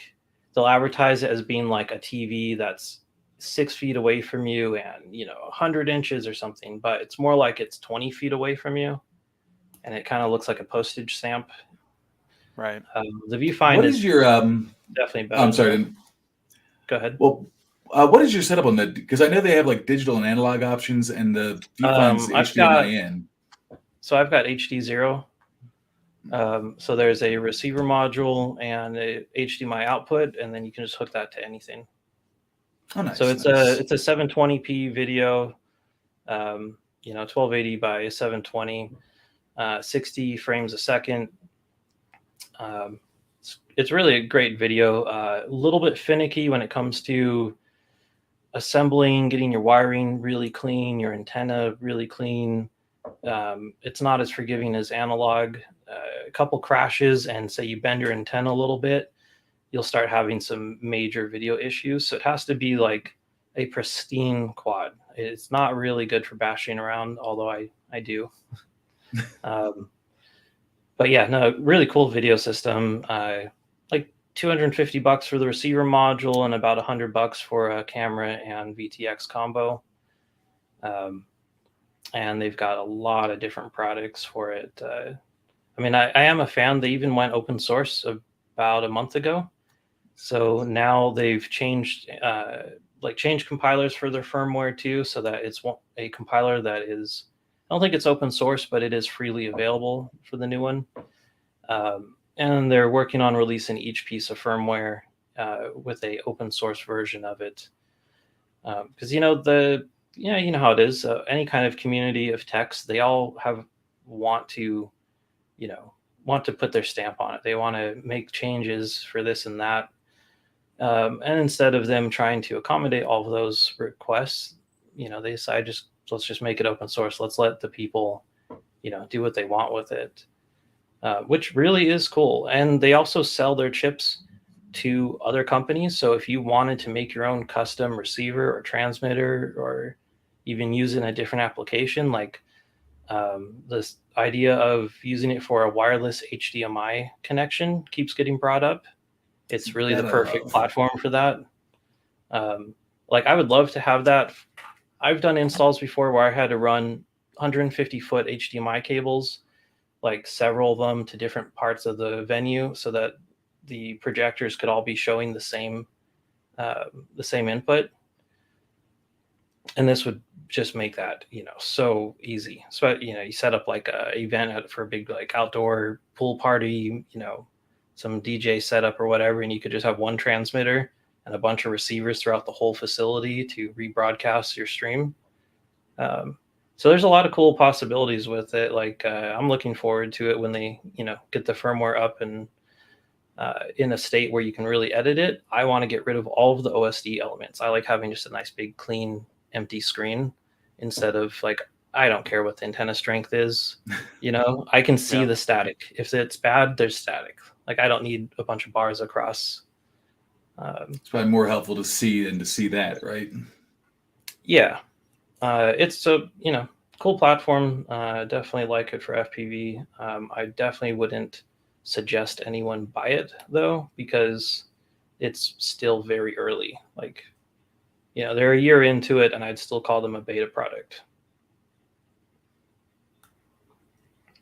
they'll advertise it as being like a TV that's 6 feet away from you and, 100 inches or something, but it's more like it's 20 feet away from you. And it kind of looks like a postage stamp. Right. The viewfinder What is your definitely better. I'm sorry. Go ahead. Well, what is your setup on that? Because I know they have like digital and analog options, and the viewfinder's HDMI in. So I've got HD0. So there's a receiver module and a HDMI output, and then you can just hook that to anything. Oh, nice. So it's a 720p video, 1280 by 720, 60 frames a second. It's really a great video. A little bit finicky when it comes to assembling, getting your wiring really clean, your antenna really clean. It's not as forgiving as analog. A couple crashes and say you bend your antenna a little bit, you'll start having some major video issues. So it has to be like a pristine quad. It's not really good for bashing around, although I do. But yeah, no, really cool video system. Like $250 for the receiver module and about $100 for a camera and VTX combo. And they've got a lot of different products for it. I mean, I am a fan. They even went open source about a month ago. So now they've changed compilers for their firmware too, so that it's a compiler that is, I don't think it's open source, but it is freely available for the new one. And they're working on releasing each piece of firmware with a open source version of it. Because you know how it is. Any kind of community of techs, they all want to put their stamp on it. They want to make changes for this and that. And instead of them trying to accommodate all of those requests, they decide let's just make it open source. Let's let the people, do what they want with it, which really is cool. And they also sell their chips to other companies. So if you wanted to make your own custom receiver or transmitter, or even use it in a different application, like this idea of using it for a wireless HDMI connection keeps getting brought up. It's really the perfect platform for that. Like I would love to have that. I've done installs before where I had to run 150-foot HDMI cables, like several of them to different parts of the venue, so that the projectors could all be showing the same input. And this would just make that, so easy. So, you set up like a event for a big like outdoor pool party, some DJ setup or whatever, and you could just have one transmitter and a bunch of receivers throughout the whole facility to rebroadcast your stream. So there's a lot of cool possibilities with it. Like I'm looking forward to it when they, get the firmware up and in a state where you can really edit it. I want to get rid of all of the OSD elements. I like having just a nice big clean empty screen instead of like, I don't care what the antenna strength is. I can see the static. If it's bad, there's static. Like I don't need a bunch of bars across. It's probably more helpful to see than to see that, right? Yeah. It's a, cool platform. Definitely like it for FPV. I definitely wouldn't suggest anyone buy it though, because it's still very early. Like, they're a year into it and I'd still call them a beta product.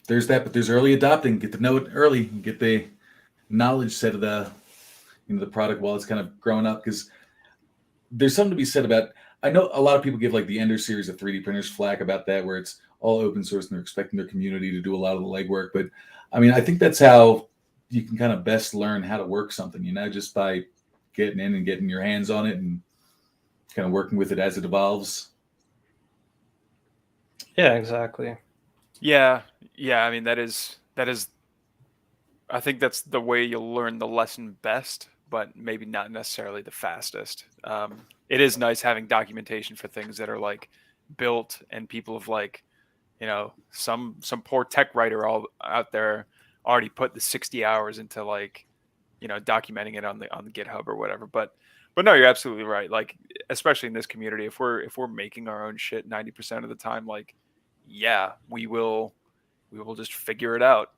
There's that, but there's early adopting. Get to know it early. Get the knowledge set of the product while it's kind of growing up, because there's something to be said about. I know a lot of people give like the Ender series of 3D printers flack about that, where it's all open source and they're expecting their community to do a lot of the legwork. But I mean, I think that's how you can kind of best learn how to work something, just by getting in and getting your hands on it and kind of working with it as it evolves. Yeah, exactly. Yeah. I mean, that is. I think that's the way you'll learn the lesson best, but maybe not necessarily the fastest. It is nice having documentation for things that are like built and people have like, some poor tech writer all out there already put the 60 hours into like, documenting it on the GitHub or whatever. But no, you're absolutely right. Like, especially in this community, if we're making our own shit 90% of the time, like, yeah, we will just figure it out.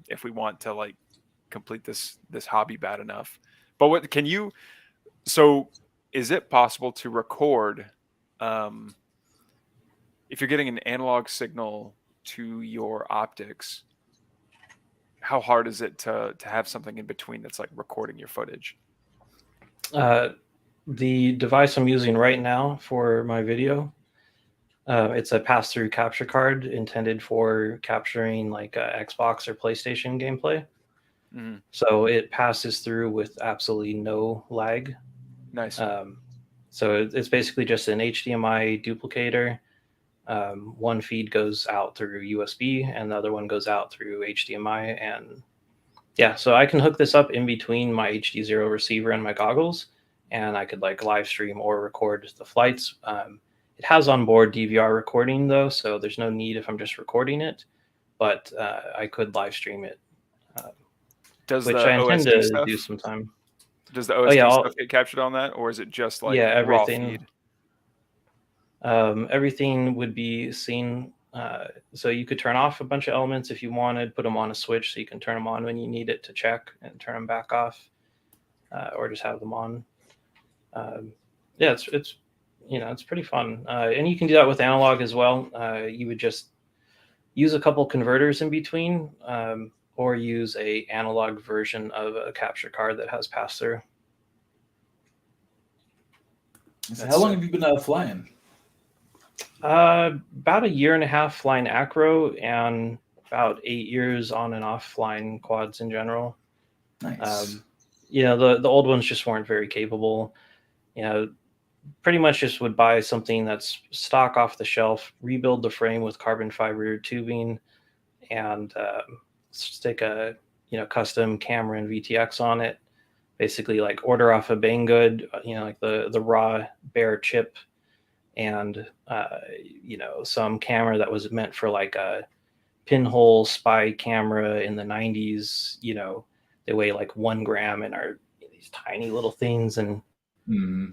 If we want to like complete this hobby bad enough. But what can you? So, is it possible to record? If you're getting an analog signal to your optics, how hard is it to have something in between that's like recording your footage? The device I'm using right now for my video, it's a pass-through capture card intended for capturing like Xbox or PlayStation gameplay. Mm-hmm. So it passes through with absolutely no lag. Nice. So it's basically just an HDMI duplicator. One feed goes out through USB and the other one goes out through HDMI. And yeah, so I can hook this up in between my HD0 receiver and my goggles, and I could like live stream or record the flights. It has onboard DVR recording though, so there's no need if I'm just recording it, but I could live stream it, which I intend to do sometime. Does the OSD stuff get captured on that, or is it just like everything? Raw feed? Everything would be seen. So you could turn off a bunch of elements if you wanted, put them on a switch so you can turn them on when you need it to check and turn them back off, or just have them on. Yeah, it's pretty fun. And you can do that with analog as well. You would just use a couple converters in between, or use a analog version of a capture card that has pass-through. So how long have you been flying? About a year and a half flying acro, and about 8 years on and off flying quads in general. Nice. The old ones just weren't very capable. Pretty much just would buy something that's stock off the shelf, rebuild the frame with carbon fiber tubing, and stick a custom camera and VTX on it. Basically, like order off a Banggood, like the raw bare chip, and some camera that was meant for like a pinhole spy camera in the 90s. They weigh like 1 gram and are these tiny little things, and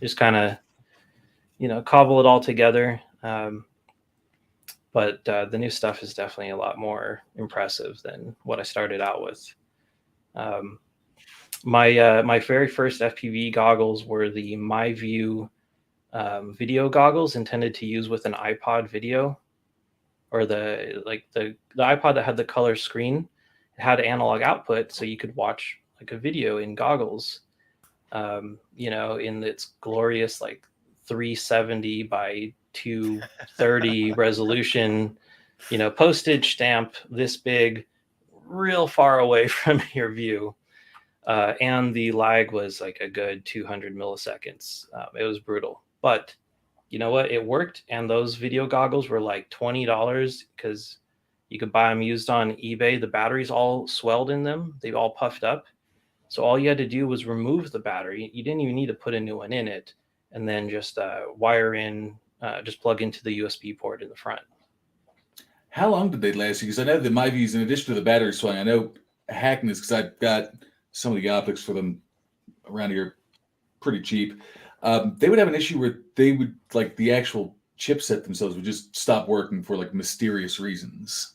just kind of cobble it all together. But the new stuff is definitely a lot more impressive than what I started out with. My very first FPV goggles were the MyView video goggles intended to use with an iPod video, or the iPod that had the color screen. It had analog output, so you could watch like a video in goggles, in its glorious like 370 by 230 resolution, postage stamp this big, real far away from your view. And the lag was like a good 200 milliseconds. It was brutal. But you know what? It worked. And those video goggles were like $20 because you could buy them used on eBay. The batteries all swelled in them. They all puffed up. So all you had to do was remove the battery. You didn't even need to put a new one in it. And then just wire in, just plug into the USB port in the front. How long did they last you? Because I know that MyViews, in addition to the battery swelling, I know hacking this because I've got some of the optics for them around here pretty cheap. They would have an issue where they would, like, the actual chipset themselves would just stop working for like mysterious reasons.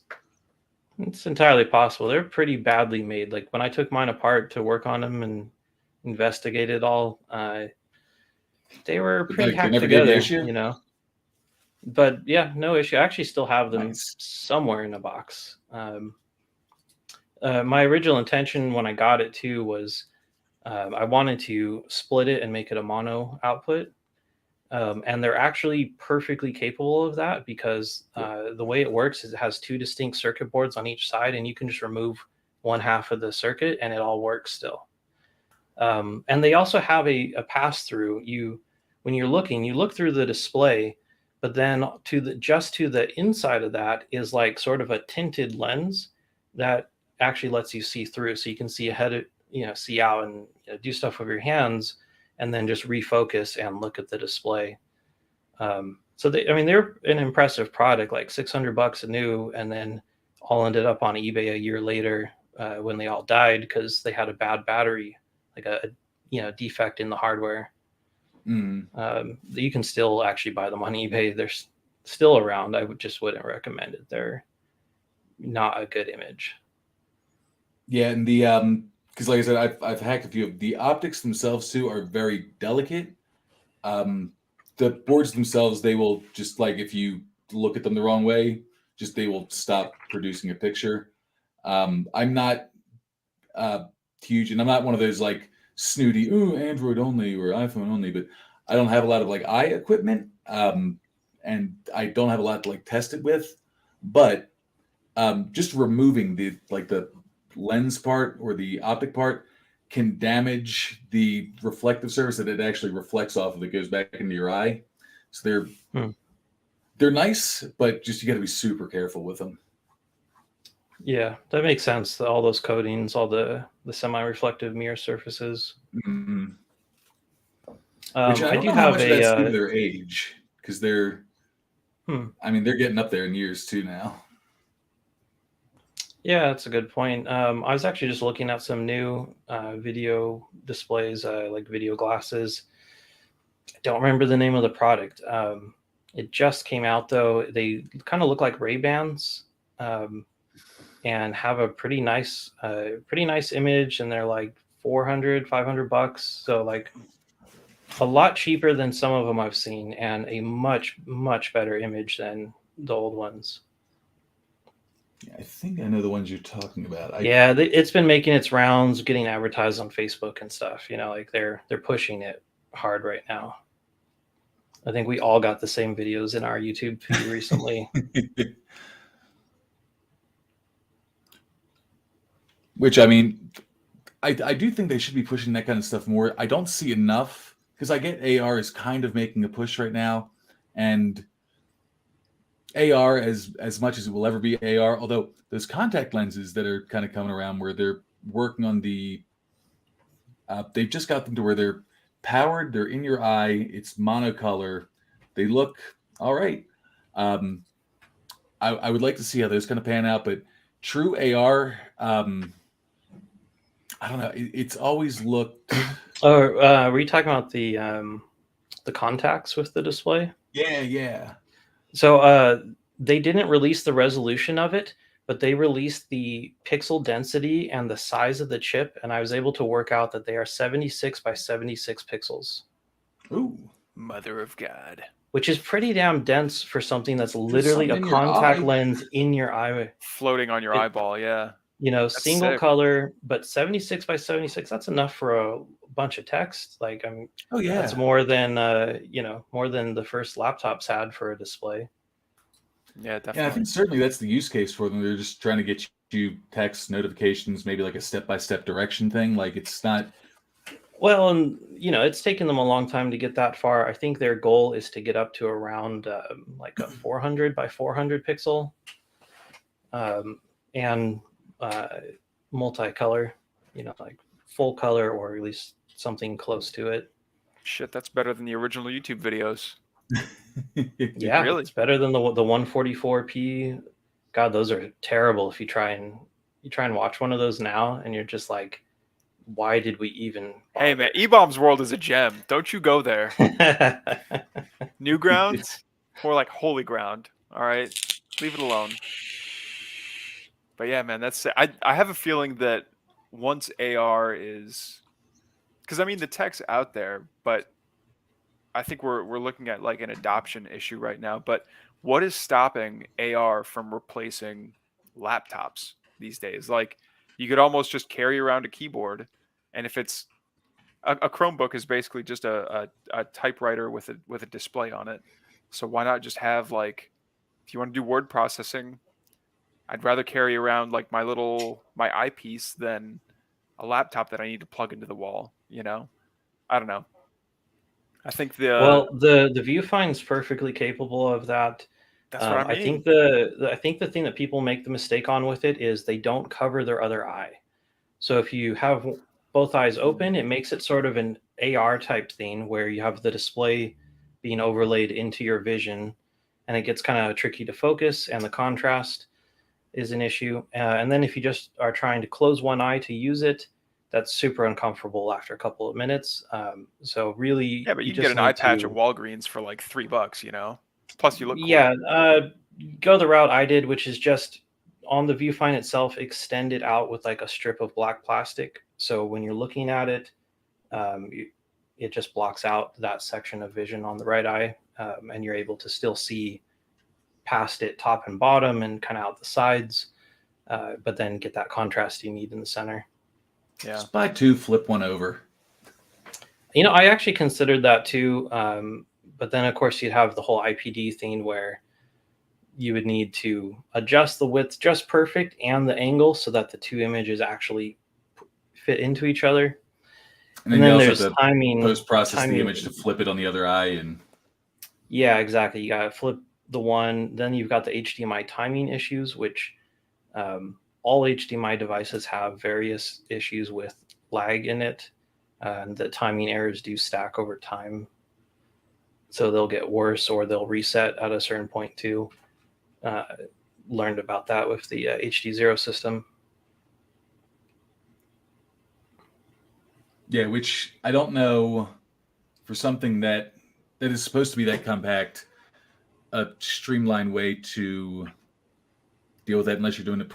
It's entirely possible. They're pretty badly made. Like when I took mine apart to work on them and investigate it all, they were pretty hacked together, But yeah, no issue. I actually still have them somewhere in a box. My original intention when I got it too was I wanted to split it and make it a mono output. And they're actually perfectly capable of that because the way it works is it has two distinct circuit boards on each side, and you can just remove one half of the circuit and it all works still. And they also have a pass through. When you're looking, you look through the display, but then just to the inside of that is like sort of a tinted lens that actually lets you see through, so you can see ahead, see out and do stuff with your hands, and then just refocus and look at the display. So they're an impressive product, like $600 new, and then all ended up on eBay a year later when they all died because they had a bad battery, like a defect in the hardware. You can still actually buy them on eBay. They're still around. I wouldn't recommend it. They're not a good image. Yeah, and the because like I said, I've hacked a few of the optics themselves too are very delicate. The boards themselves, they will just like if you look at them the wrong way, they will stop producing a picture. I'm not huge, and I'm not one of those like snooty, ooh, Android only or iPhone only, but I don't have a lot of like eye equipment, and I don't have a lot to like test it with. But just removing the lens part or the optic part can damage the reflective surface that it actually reflects off of that goes back into your eye. So they're nice, but just you got to be super careful with them. Yeah, that makes sense. All those coatings, all the semi-reflective mirror surfaces. Mm-hmm. Which I don't do know how have much of that's due to their age, because they're getting up there in years too now. Yeah, that's a good point. I was actually just looking at some new video displays, like video glasses. I don't remember the name of the product. It just came out though. They kind of look like Ray-Bans, and have a pretty nice image, and they're like $400-$500. So like a lot cheaper than some of them I've seen, and a much better image than the old ones. Yeah, I think I know the ones you're talking about. It's been making its rounds, getting advertised on Facebook and stuff. Like they're pushing it hard right now. I think we all got the same videos in our YouTube feed recently. Which I mean, I do think they should be pushing that kind of stuff more. I don't see enough because I get AR is kind of making a push right now, and AR as much as it will ever be AR. Although those contact lenses that are kind of coming around, where they're working on they've just got them to where they're powered. They're in your eye. It's monocolor. They look all right. I would like to see how those kind of pan out, but true AR. I don't know. It's always looked. Were you talking about the contacts with the display? Yeah. So they didn't release the resolution of it, but they released the pixel density and the size of the chip, and I was able to work out that they are 76 by 76 pixels. Ooh, mother of God! Which is pretty damn dense for something that's literally a contact lens in your eye, floating on your eyeball. Yeah. That's single sick. Color, but 76 by 76, that's enough for a bunch of text. Like, that's more than more than the first laptops had for a display. Yeah, definitely. Yeah, I think certainly that's the use case for them. They're just trying to get you text notifications, maybe like a step-by-step direction thing. Like it's not. Well, and it's taken them a long time to get that far. I think their goal is to get up to around like a 400 by 400 pixel, and multicolor, like full color or at least something close to it. Shit, that's better than the original YouTube videos. Yeah, really? It's better than the 144p. God, those are terrible. If you try and watch one of those now, and you're just like, why did we even bother? Hey man, eBaum's World is a gem. Don't you go there. Newgrounds, more like holy ground. All right, leave it alone. But yeah, man, I have a feeling that once AR is, because the tech's out there, but I think we're looking at like an adoption issue right now. But what is stopping AR from replacing laptops these days? Like you could almost just carry around a keyboard, and if it's a Chromebook is basically just a typewriter with a display on it. So why not just have like, if you want to do word processing, I'd rather carry around like my eyepiece than a laptop that I need to plug into the wall. You know, I don't know. I think Well, the Viewfind's perfectly capable of that. that's what I I mean. think I think the thing that people make the mistake on with it is they don't cover their other eye. So if you have both eyes open, it makes it sort of an AR type thing where you have the display being overlaid into your vision, and it gets kind of tricky to focus, and the contrast is an issue. And then if you just are trying to close one eye to use it, that's super uncomfortable after a couple of minutes. So really, Yeah, but you can get just an eye need patch to, at Walgreens for like $3, you know. Plus, you look cool. yeah, go the route I did, which is just on the viewfind itself, extend it out with like a strip of black plastic. So when you're looking at it, it just blocks out that section of vision on the right eye, and you're able to still see past it, top and bottom, and kind of out the sides, but then get that contrast you need in the center. Yeah. Just buy two, flip one over. You know, I actually considered that too, but then of course you'd have the whole IPD thing where you would need to adjust the width just perfect and the angle so that the two images actually fit into each other. And And then then you there's also have to timing. post-process the image to flip it on the other eye. And Yeah, exactly. You got to flip the one. Then you've got the HDMI timing issues, which all HDMI devices have various issues with lag in it. And the timing errors do stack over time. So they'll get worse or they'll reset at a certain point too. Learned about that with the HD0 system. yeah, which I don't know, for something that is supposed to be that compact, a streamlined way to deal with that, unless you're doing it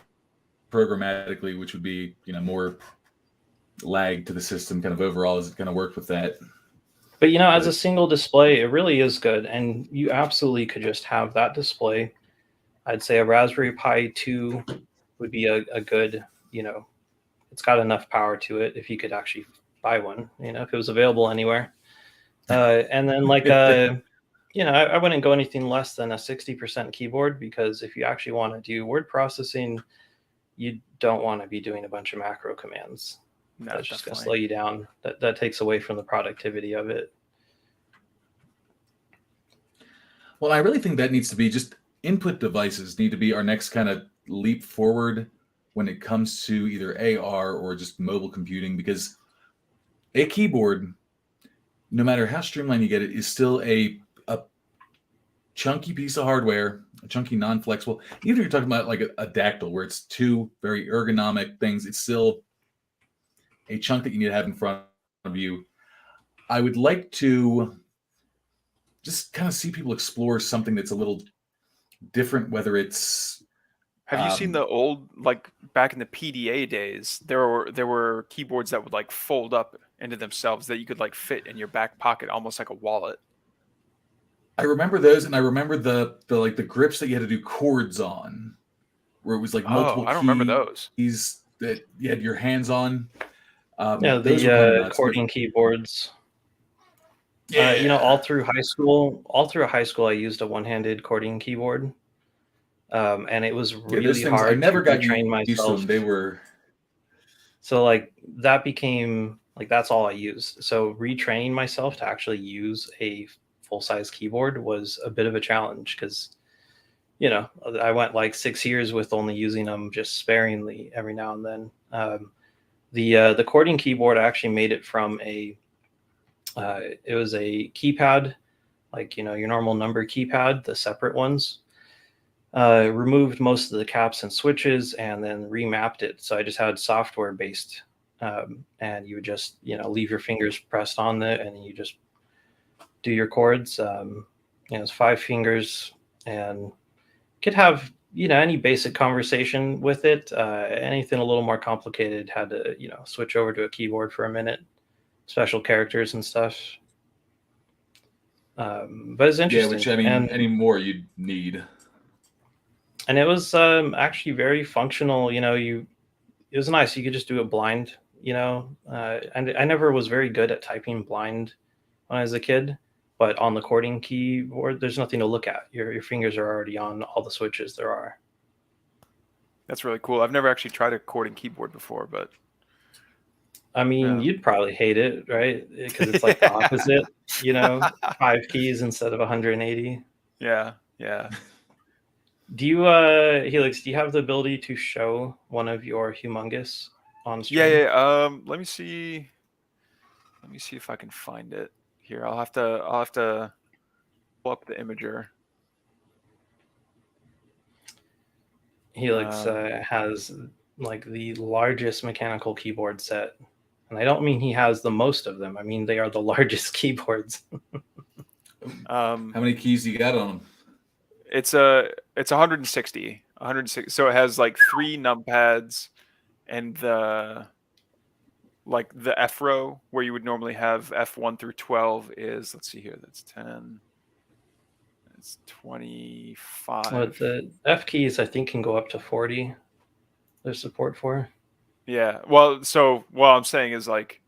programmatically, which would be, more lag to the system kind of overall. Is it going to work with that? But as a single display, it really is good, and you absolutely could just have that display. I'd say a Raspberry Pi 2 would be a good, it's got enough power to it if you could actually buy one, if it was available anywhere. And then I wouldn't go anything less than a 60% keyboard, because if you actually want to do word processing, you don't want to be doing a bunch of macro commands. No, That's just going to definitely. slow you down. That takes away from the productivity of it. Well, I really think that needs to be just input devices need to be our next kind of leap forward when it comes to either AR or just mobile computing, because a keyboard, no matter how streamlined you get it, is still a chunky piece of hardware, a chunky, non-flexible. Even if you're talking about like a dactyl, where it's two very ergonomic things, it's still a chunk that you need to have in front of you. I would like to just kind of see people explore something that's a little different, whether it's... Have you seen the old, like back in the PDA days, there were keyboards that would like fold up into themselves that you could like fit in your back pocket, almost like a wallet. I remember those, and I remember the grips that you had to do chords on, where it was like multiple I don't remember those. keys that you had your hands on. Yeah, those were kind of nuts, accordion keyboards. Yeah. All through high school, I used a one-handed accordion keyboard, and it was those really things, hard I never to got retrain used to myself. them. They were... So like that became like that's all I used. So retraining myself to actually use a full-size keyboard was a bit of a challenge, because I went like 6 years with only using them just sparingly every now and then. The accordion keyboard, I actually made it from it was a keypad, like your normal number keypad, the separate ones. Removed most of the caps and switches, and then remapped it. So I just had software based, and you would just leave your fingers pressed on it, and you just do your chords. It's 5 fingers, and could have any basic conversation with it. Anything a little more complicated had to switch over to a keyboard for a minute, special characters and stuff. But it's interesting. Yeah, which I mean, any more you'd need. And it was actually very functional. It was nice. You could just do it blind. You know, and I never was very good at typing blind when I was a kid. But on the cording keyboard, there's nothing to look at. Your fingers are already on all the switches there are. That's really cool. I've never actually tried a cording keyboard before, but I mean, yeah. you'd probably hate it, right? Because it's like the opposite. You know, 5 keys instead of 180. Yeah, yeah. Do you, Helix? Do you have the ability to show one of your humongous on Yeah, stream? yeah. Let me see. Let me see if I can find it here. I'll have to pull up the imager. Helix Um, has like the largest mechanical keyboard set, and I don't mean he has the most of them. I mean they are the largest keyboards. How many keys you got on them? it's 160. 160. So it has like 3 numpads and the F row where you would normally have F1 through 12 is, let's see here, that's 10. It's 25. But the F keys I think can go up to 40. There's support for. Yeah. Well, so what I'm saying is like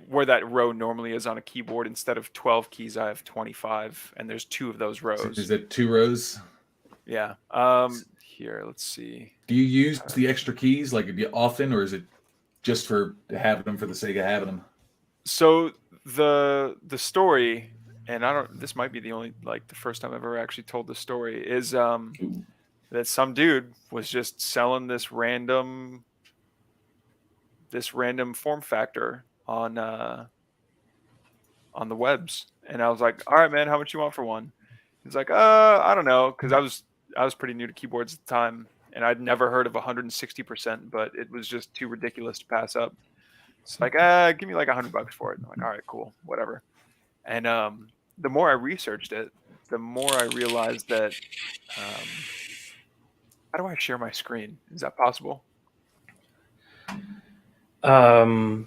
where that row normally is on a keyboard, instead of 12 keys, I have 25, and there's 2 of those rows. Is it 2 rows? Yeah. Here, let's see. Do you use the extra keys like often, or is it just for having them for the sake of having them? So the story, and this might be the only, like, the first time I've ever actually told the story, is that some dude was just selling this random form factor on the webs, and I was like, all right, man, how much you want for one? He's like, I don't know, because I was pretty new to keyboards at the time, and I'd never heard of 160%, but it was just too ridiculous to pass up. It's like, give me like $100 for it. I'm like, all right, cool, whatever. And the more I researched it, the more I realized that how do I share my screen? Is that possible? I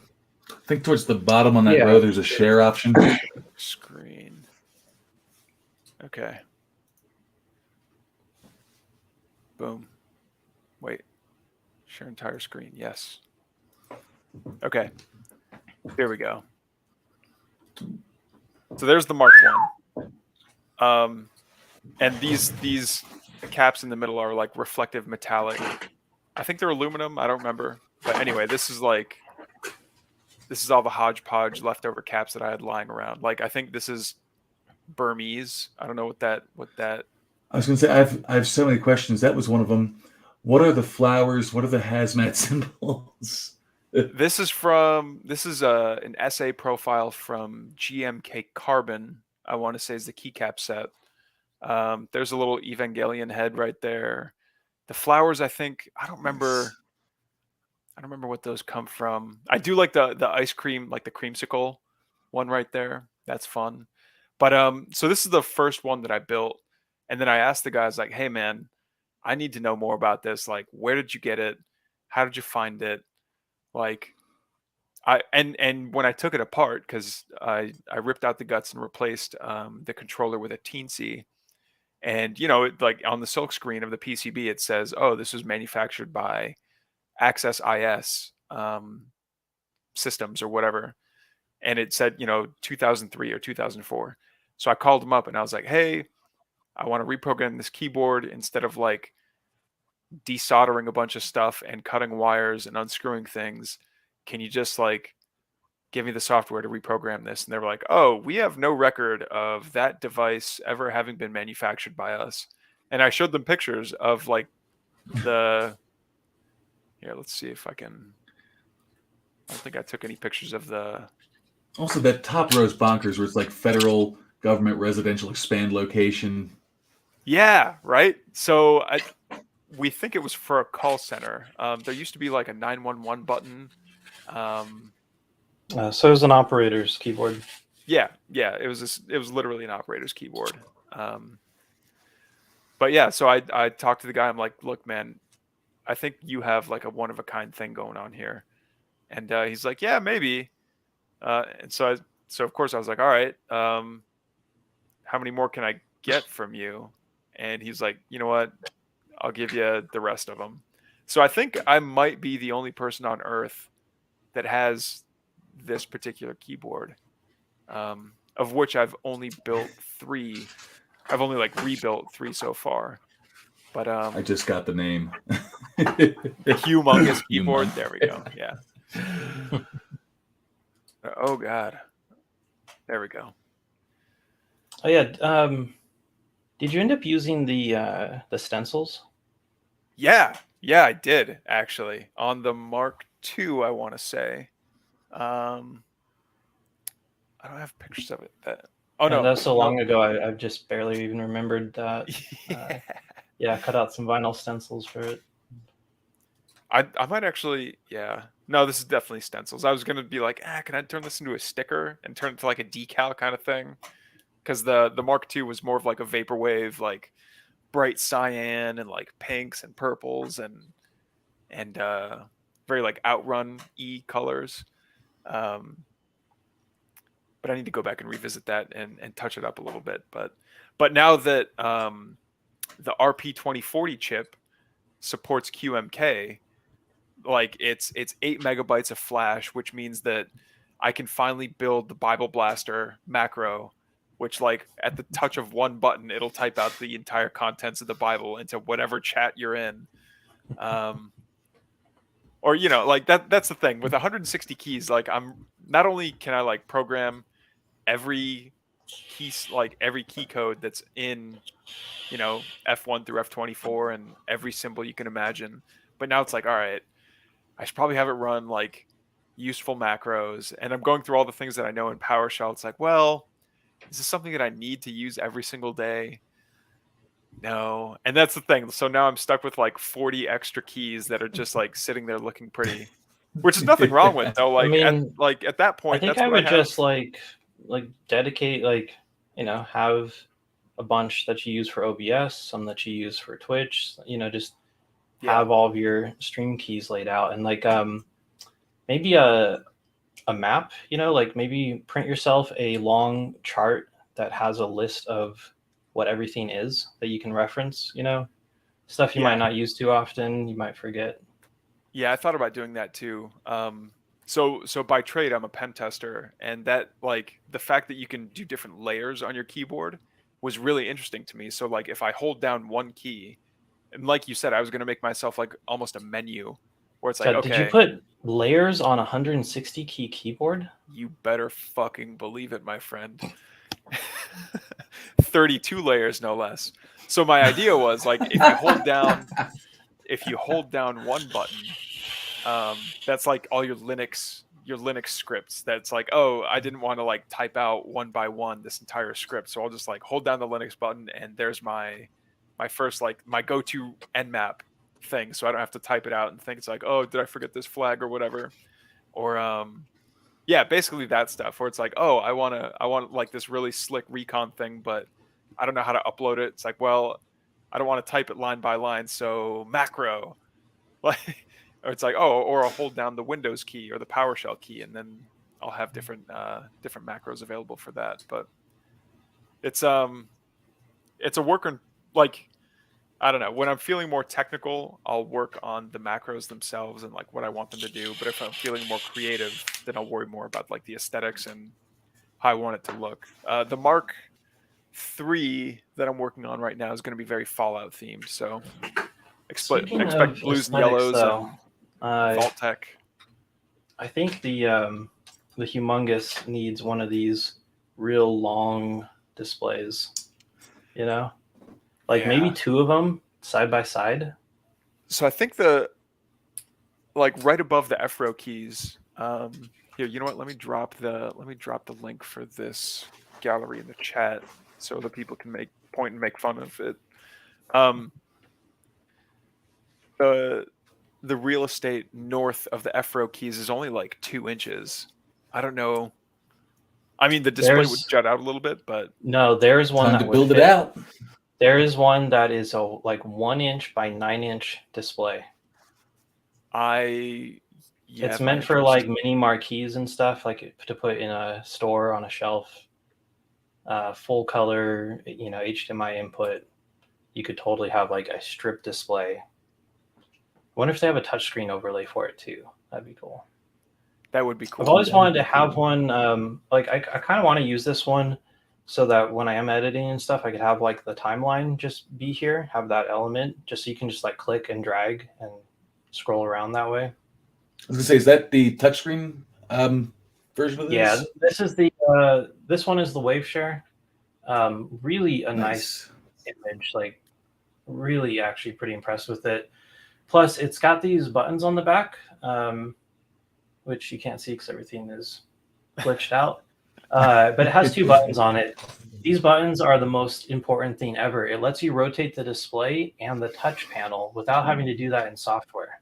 think towards the bottom on that row, there's a share option. Screen. Okay. Boom. Wait. Share entire screen. Yes. Okay. There we go. So there's the Mark I. And these caps in the middle are like reflective metallic. I think they're aluminum. I don't remember. But anyway, this is all the hodgepodge leftover caps that I had lying around. Like, I think this is Burmese. I don't know what that. I was going to say, I have so many questions. That was one of them. What are the flowers? What are the hazmat symbols? This is an SA profile from GMK Carbon. I want to say is the keycap set. There's a little Evangelion head right there. The flowers, I don't remember what those come from. I do like the ice cream, like the creamsicle one right there. That's fun. But so this is the first one that I built, and then I asked the guys, like, hey man, I need to know more about this. Like, where did you get it? How did you find it? Like, and when I took it apart, because I ripped out the guts and replaced the controller with a Teensy, and like on the silk screen of the PCB, it says, oh, this was manufactured by Access IS systems or whatever, and it said 2003 or 2004. So I called them up and I was like, hey, I want to reprogram this keyboard. Instead of like desoldering a bunch of stuff and cutting wires and unscrewing things, can you just like give me the software to reprogram this? And they were like, oh, we have no record of that device ever having been manufactured by us. And I showed them pictures of like here, let's see if I can. I don't think I took any pictures of the. Also, that top row is bonkers, where it's like federal government residential expand location. Yeah, right. So we think it was for a call center. There used to be like a 911 button. So it was an operator's keyboard. Yeah. It was literally an operator's keyboard. But yeah, so I talked to the guy. I'm like, look, man, I think you have like a one of a kind thing going on here. And he's like, yeah, maybe. And so of course I was like, all right, how many more can I get from you? And he's like, you know what? I'll give you the rest of them. So I think I might be the only person on earth that has this particular keyboard, of which I've only built 3. I've only like rebuilt 3 so far. But I just got the name. the humongous keyboard. Humongous. There we go. Yeah. Oh God. There we go. Oh yeah. Did you end up using the stencils? Yeah, I did actually on the Mark II. I want to say. I don't have pictures of it. Oh And no, that was so long ago. I've just barely even remembered that. Yeah. Yeah, cut out some vinyl stencils for it. I might actually, yeah. No, this is definitely stencils. I was gonna be like, can I turn this into a sticker and turn it to like a decal kind of thing? Because the Mark II was more of like a vaporwave, like bright cyan and like pinks and purples and very like Outrun colors. But I need to go back and revisit that and touch it up a little bit. But now that the RP2040 chip supports QMK, like it's 8 megabytes of flash, which means that I can finally build the Bible Blaster macro, which like at the touch of one button, it'll type out the entire contents of the Bible into whatever chat you're in. Or, you know, like that's the thing with 160 keys. Like I'm not only can I like program every key, like every key code that's in, you know, F1 through F24 and every symbol you can imagine. But now it's like, all right, I should probably have it run like useful macros. And I'm going through all the things that I know in PowerShell. It's like, well, is this something that I need to use every single day? No. And that's the thing. So now I'm stuck with like 40 extra keys that are just like sitting there looking pretty, which is nothing wrong with though. Like, I mean, at that point, I think that's I what would I have. just like dedicate, like, you know, have a bunch that you use for OBS, some that you use for Twitch, you know, just have all of your stream keys laid out, and like maybe a map, you know, like maybe print yourself a long chart that has a list of what everything is that you can reference, you know, stuff you might not use too often, you might forget. Yeah, I thought about doing that too. So by trade, I'm a pen tester, and that like the fact that you can do different layers on your keyboard was really interesting to me. So like if I hold down one key, and like you said, I was going to make myself like almost a menu where it's like, God, okay, did you put layers on a 160 key keyboard? you better fucking believe it, my friend. 32 layers, no less. So my idea was like, if you hold down one button, that's like all your Linux scripts. That's like, oh, I didn't want to like type out one by one this entire script, so I'll just like hold down the Linux button, and there's my first like my go-to nmap thing, so I don't have to type it out and think it's like, oh, did I forget this flag or whatever, or yeah, basically that stuff where it's like, oh, I want like this really slick recon thing, but I don't know how to upload it. It's like, well, I don't want to type it line by line, so macro, like, or it's like, oh, or I'll hold down the Windows key or the PowerShell key, and then I'll have different macros available for that. But it's a worker, like, I don't know. When I'm feeling more technical, I'll work on the macros themselves and like what I want them to do. But if I'm feeling more creative, then I'll worry more about like the aesthetics and how I want it to look. The Mark III that I'm working on right now is going to be very Fallout themed. So expect blues and yellows though, and Vault-Tec. I think the Humongous needs one of these real long displays, you know, like maybe 2 of them side by side. So I think like right above the F-row keys. Here, you know what? Let me drop the link for this gallery in the chat so that people can point and make fun of it. The real estate north of the F-row keys is only like 2 inches. I don't know. I mean, the display would jut out a little bit, but no, there's one time that to build would it fit. out. There is one that is a like 1 inch by 9 inch display. It's meant for like mini marquees and stuff, like to put in a store on a shelf. Full color, you know, HDMI input. You could totally have like a strip display. I wonder if they have a touchscreen overlay for it too. That'd be cool. That would be cool. I've always That wanted would to be have cool. one. Like I kind of want to use this one so that when I am editing and stuff, I could have like the timeline just be here, have that element, just so you can just like click and drag and scroll around that way. I was gonna say, is that the touchscreen version of Yeah, this? this is the this one is the wave share. Really a nice image, like really actually pretty impressed with it. Plus, it's got these buttons on the back, which you can't see because everything is glitched out. But it has two buttons on it. These buttons are the most important thing ever. It lets you rotate the display and the touch panel without having to do that in software.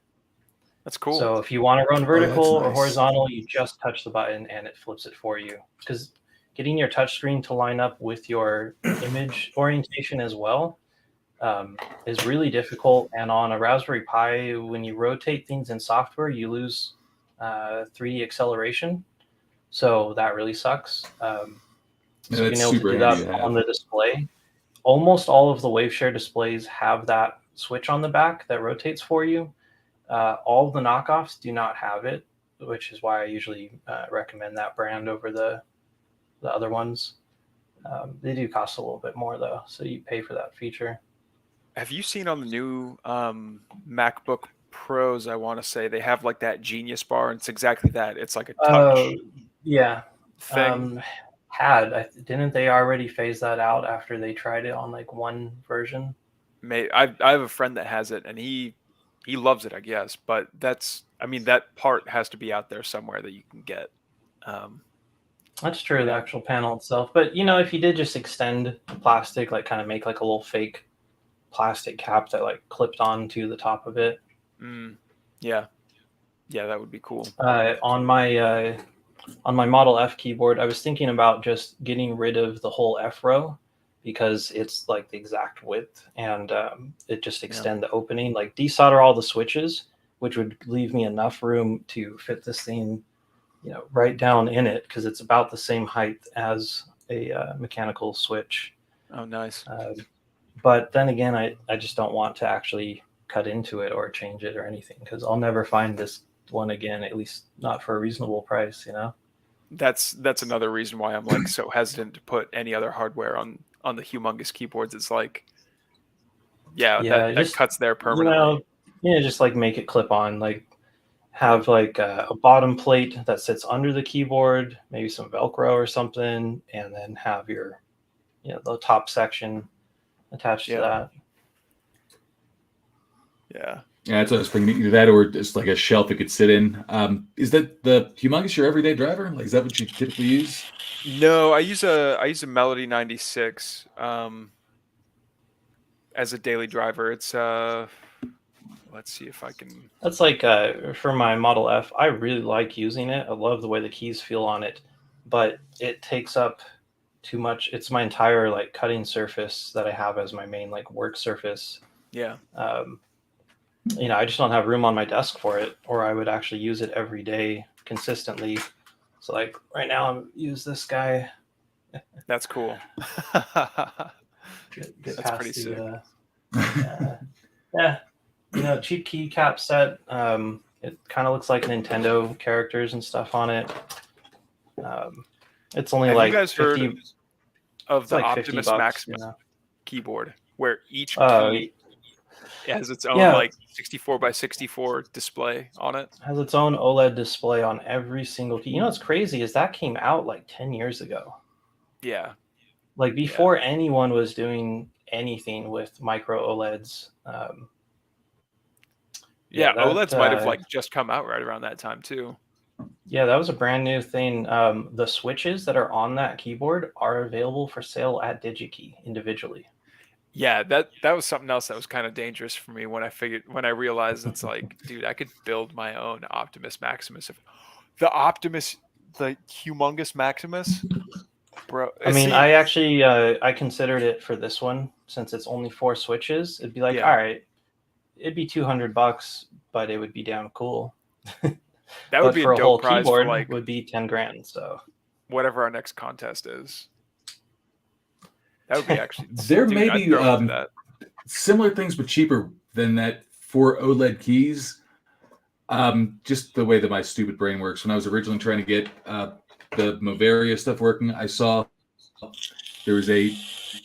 That's cool. So if you want to run vertical or nice. horizontal, you just touch the button and it flips it for you. Because getting your touch screen to line up with your image orientation as well is really difficult. And on a Raspberry Pi, when you rotate things in software, you lose 3D acceleration. So that really sucks. So being that's able to super do handy that to have. on the display, almost all of the WaveShare displays have that switch on the back that rotates for you. All of the knockoffs do not have it, which is why I usually recommend that brand over the other ones. They do cost a little bit more though, so you pay for that feature. Have you seen on the new MacBook Pros, I want to say, they have like that Genius bar, and it's exactly that. It's like a touch Yeah. thing. Didn't they already phase that out after they tried it on like one version? I have a friend that has it, and he loves it, I guess. But I mean, that part has to be out there somewhere that you can get. That's true, the actual panel itself. But you know, if you did just extend the plastic, like kind of make like a little fake plastic cap that like clipped onto the top of it. Yeah, that would be cool. On my Model F keyboard, I was thinking about just getting rid of the whole F row because it's like the exact width and it just extend the opening, like desolder all the switches, which would leave me enough room to fit this thing, you know, right down in it because it's about the same height as a mechanical switch. Oh, nice. But then again, I just don't want to actually cut into it or change it or anything because I'll never find this one again, at least not for a reasonable price, you know? That's another reason why I'm like so hesitant to put any other hardware on the humongous keyboards. It's like, that cuts there permanently. Just like make it clip on, like have like a bottom plate that sits under the keyboard, maybe some Velcro or something, and then have your, the top section attached to that. Yeah, that's what I was thinking. Either that or just like a shelf it could sit in. Is that the Humongous your everyday driver? Like, is that what you typically use? No, I use a Melody 96 as a daily driver. It's let's see if I can. That's like for my Model F. I really like using it. I love the way the keys feel on it, but it takes up too much. It's my entire like cutting surface that I have as my main like work surface. Yeah. I just don't have room on my desk for it, or I would actually use it every day consistently. So like right now, I use this guy. That's cool. Get That's past pretty sick. Cheap keycap set. It kind of looks like Nintendo characters and stuff on it. It's only Have like you guys 50, heard of the like Optimus $50, Maximus keyboard, where each key has its own like 64 by 64 display on it? Has its own OLED display on every single key. You know what's crazy is that came out like 10 years ago. Yeah. Like before anyone was doing anything with micro OLEDs. OLEDs might have like just come out right around that time too. Yeah, that was a brand new thing. The switches that are on that keyboard are available for sale at DigiKey individually. Yeah, that was something else that was kind of dangerous for me when I realized it's like, dude, I could build my own Optimus Maximus. The humongous Maximus, bro. I mean, I actually I considered it for this one since it's only 4 switches. It'd be like, all right, it'd be $200, but it would be damn cool. That would be for a dope prize keyboard, for like would be 10 grand. So whatever our next contest is, that would be actually. There may be similar things, but cheaper than that for OLED keys. Just the way that my stupid brain works. When I was originally trying to get the Movaria stuff working, I saw there was a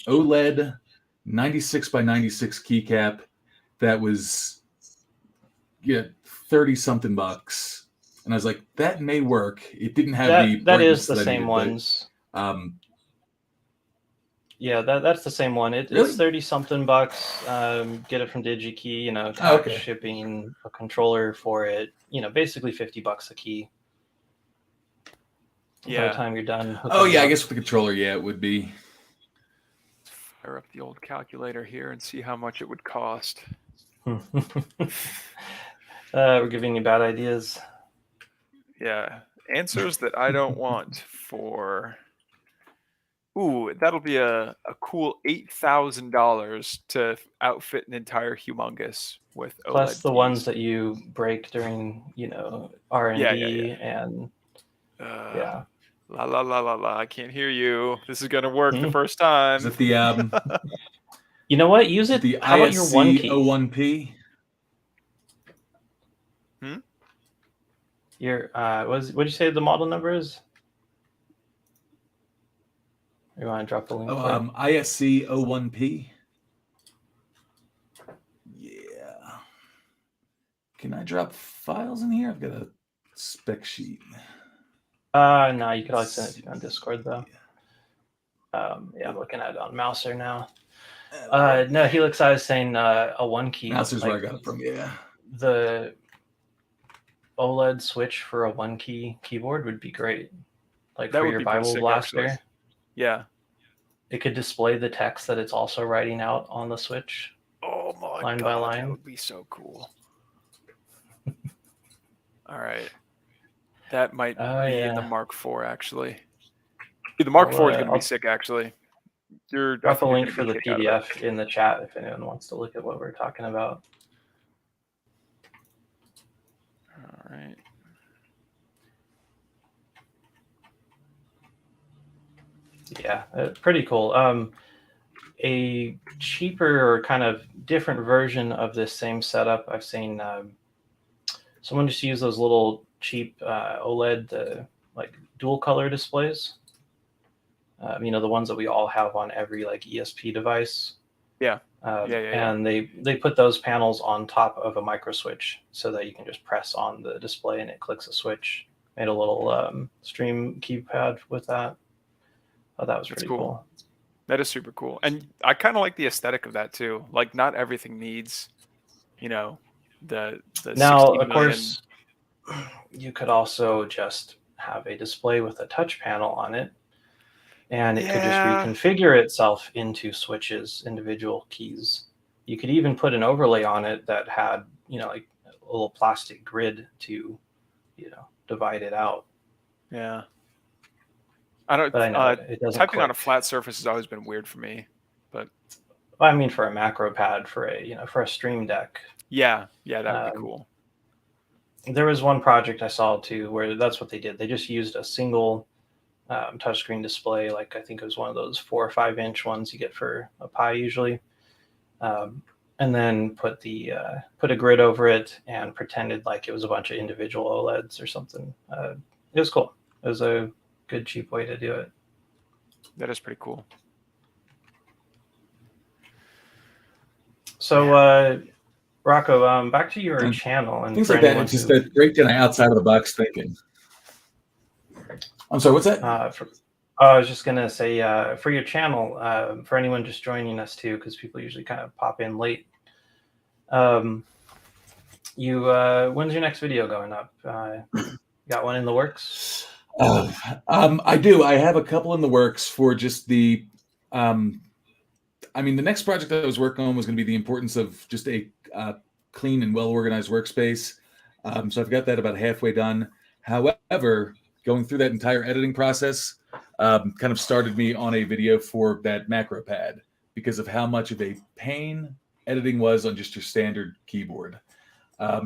OLED 96 by 96 keycap that was 30 something bucks, and I was like, that may work. It didn't have the That is brightness the that I same needed, ones. but, Yeah, that's the same one. Really? It's 30 something bucks. Get it from DigiKey, tax, okay. shipping, a controller for it. Basically $50 a key. By the Yeah. time you're done. Oh hooking yeah, I up. guess with the controller, yeah, it would be. Fire up the old calculator here and see how much it would cost. We're giving you bad ideas. Yeah, answers that I don't want for. Ooh, that'll be a cool $8,000 to outfit an entire humongous with OLED Plus the keys. ones that you break during, R&D and yeah. La la la la la! I can't hear you. This is gonna work the first time. Is it the You know what? Use it. the How about your one key? ISC01P? Your what'd you say the model number is? You want to drop the link? for it? ISC01P. Yeah. Can I drop files in here? I've got a spec sheet. No, you could always send it to me on Discord though. Yeah, I'm looking at it on Mouser now. No, Helix I was saying a one key. Mouser's where I got it from. Yeah. The OLED switch for a one key keyboard would be great. Like That for would your be pretty Bible sick, Blaster. actually. Yeah. It could display the text that it's also writing out on the switch. Oh my Line god, by that line. would be so cool. All right, that might be in the Yeah. Mark IV actually. Dude, the Mark IV is gonna I'll be sick actually. I drop a think you're link gonna for get the a kick out of it. PDF in the chat if anyone wants to look at what we're talking about. All right. Yeah, pretty cool. A cheaper or kind of different version of this same setup, I've seen someone just use those little cheap OLED like dual color displays. The ones that we all have on every like ESP device. Yeah. And they put those panels on top of a micro switch so that you can just press on the display and it clicks a switch. Made a little stream keypad with that. Oh, that was That's pretty cool. That is super cool, and I kind of like the aesthetic of that too. Like, not everything needs, the Now, 60 of million. course, you could also just have a display with a touch panel on it, and it could just Yeah. reconfigure itself into switches, individual keys. You could even put an overlay on it that had, like a little plastic grid to, divide it out. Yeah. I don't. But I know it doesn't Typing on a click. flat surface has always been weird for me. Well, I mean, for a macro pad, for a Stream Deck. Yeah, that would be cool. There was one project I saw too where that's what they did. They just used a single touchscreen display, like I think it was one of those 4 or 5 inch ones you get for a Pi usually, and then put a grid over it and pretended like it was a bunch of individual OLEDs or something. It was cool. It was a good cheap way to do it. That is pretty cool. So Rocco, back to your channel and Things for like that. anyone It's just who- that great kind of outside of the box thinking. I'm sorry, what's that? I was just gonna say for your channel, for anyone just joining us too, because people usually kind of pop in late. When's your next video going up? Got one in the works? I do. I have a couple in the works for just the. The next project that I was working on was going to be the importance of just a clean and well-organized workspace. So I've got that about halfway done. However, going through that entire editing process kind of started me on a video for that macro pad because of how much of a pain editing was on just your standard keyboard.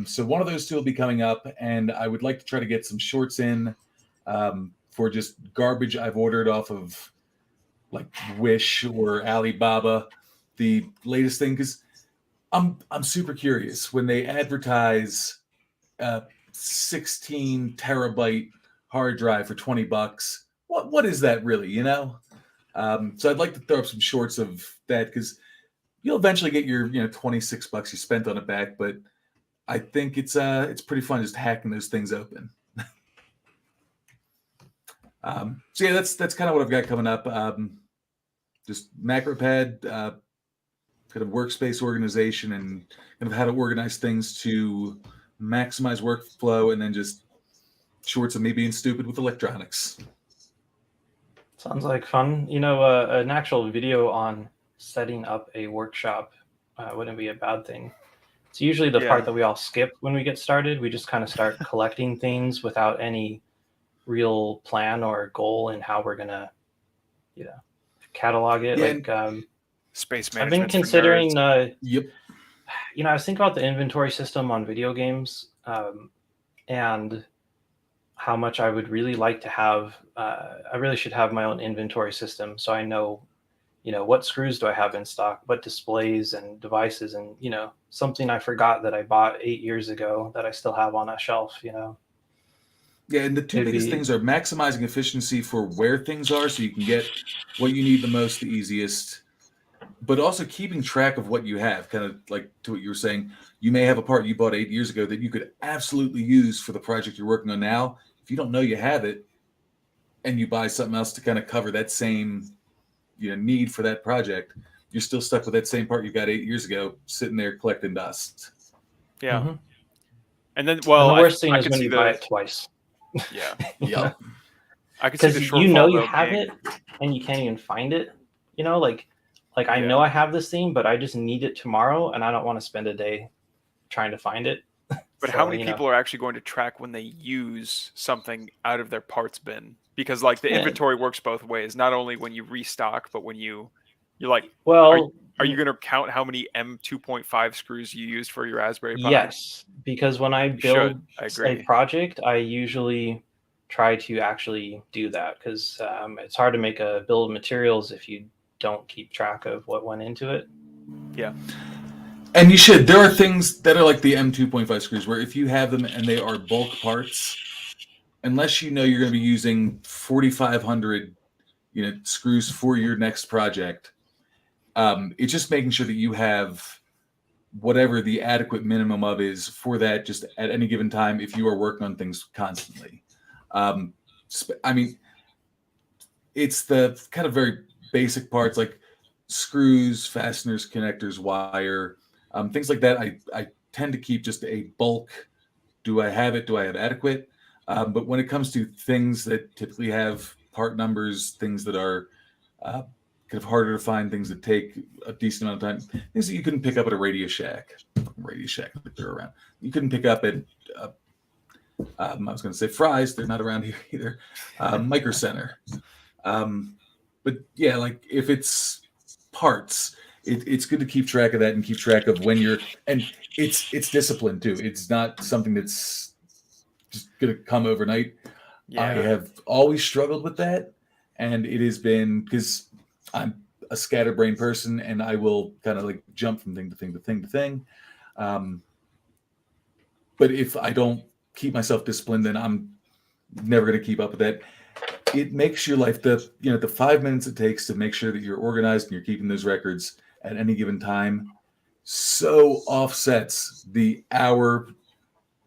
So one of those two will be coming up, and I would like to try to get some shorts in for just garbage I've ordered off of like Wish or Alibaba, the latest thing, because I'm super curious when they advertise a 16 terabyte hard drive for $20. What is that really? You know. So I'd like to throw up some shorts of that because you'll eventually get your $26 you spent on it back. But I think it's pretty fun just hacking those things open. So yeah, that's kind of what I've got coming up. Just MacroPad, kind of workspace organization, and kind of how to organize things to maximize workflow, and then just shorts of me being stupid with electronics. Sounds like fun. An actual video on setting up a workshop wouldn't be a bad thing. It's usually the part that we all skip when we get started. We just kind of start collecting things without any real plan or goal in how we're gonna, catalog it. Space I've management. been considering. Yep. I was thinking about the inventory system on video games, and how much I would really like to have. I really should have my own inventory system, so I know, what screws do I have in stock, what displays and devices, and something I forgot that I bought 8 years ago that I still have on a shelf. Yeah, and the two biggest things are maximizing efficiency for where things are, so you can get what you need the most, the easiest, but also keeping track of what you have. Kind of like to what you were saying, you may have a part you bought 8 years ago that you could absolutely use for the project you're working on now. If you don't know you have it, and you buy something else to kind of cover that same need for that project, you're still stuck with that same part you got 8 years ago sitting there collecting dust. Yeah. Mm-hmm. And then, And the worst thing I is can when see you buy it twice. Yeah. Yep. I can see Because the shortfall. you have it and you can't even find it. I know I have this thing, but I just need it tomorrow, and I don't want to spend a day trying to find it. But how many people are actually going to track when they use something out of their parts bin? Because the inventory works both ways. Not only when you restock, but when you're like, well, are you going to count how many M2.5 screws you used for your Raspberry Pi? yes, because when I build I a agree. project, I usually try to actually do that, because it's hard to make a bill of materials if you don't keep track of what went into it. Yeah. And you should. There are things that are like the M2.5 screws where if you have them and they are bulk parts, unless you know you're going to be using 4,500 screws for your next project, it's just making sure that you have whatever the adequate minimum of is for that just at any given time if you are working on things constantly. I mean, it's the kind of very basic parts like screws, fasteners, connectors, wire, things like that. I tend to keep just a bulk. Do I have it? Do I have adequate? But when it comes to things that typically have part numbers, things that are kind of harder to find, things that take a decent amount of time, things that you couldn't pick up at a Radio Shack. Radio Shack, if they're around. You couldn't pick up at, I was going to say Fry's. They're not around here either. Micro Center. But yeah, if it's parts, it's good to keep track of that and keep track of when you're, and it's discipline too. It's not something that's just going to come overnight. Yeah. I have always struggled with that, and it has been because I'm a scatterbrained person, and I will kind of jump from thing to thing to thing to thing. But if I don't keep myself disciplined, then I'm never going to keep up with that. It makes your life the 5 minutes it takes to make sure that you're organized and you're keeping those records at any given time so offsets the hour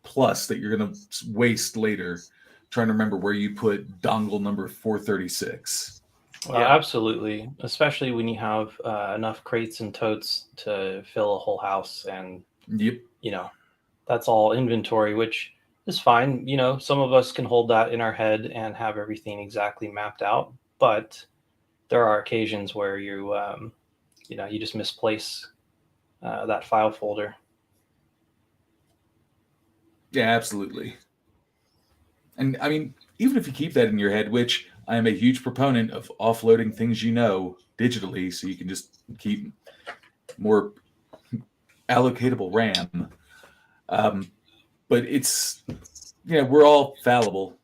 plus that you're going to waste later trying to remember where you put dongle number 436. Well, absolutely, especially when you have enough crates and totes to fill a whole house, and that's all inventory, which is fine. Some of us can hold that in our head and have everything exactly mapped out, but there are occasions where you just misplace that file folder. Yeah, absolutely. And I mean, even if you keep that in your head, which I am a huge proponent of offloading things digitally, so you can just keep more allocatable RAM. But it's, we're all fallible.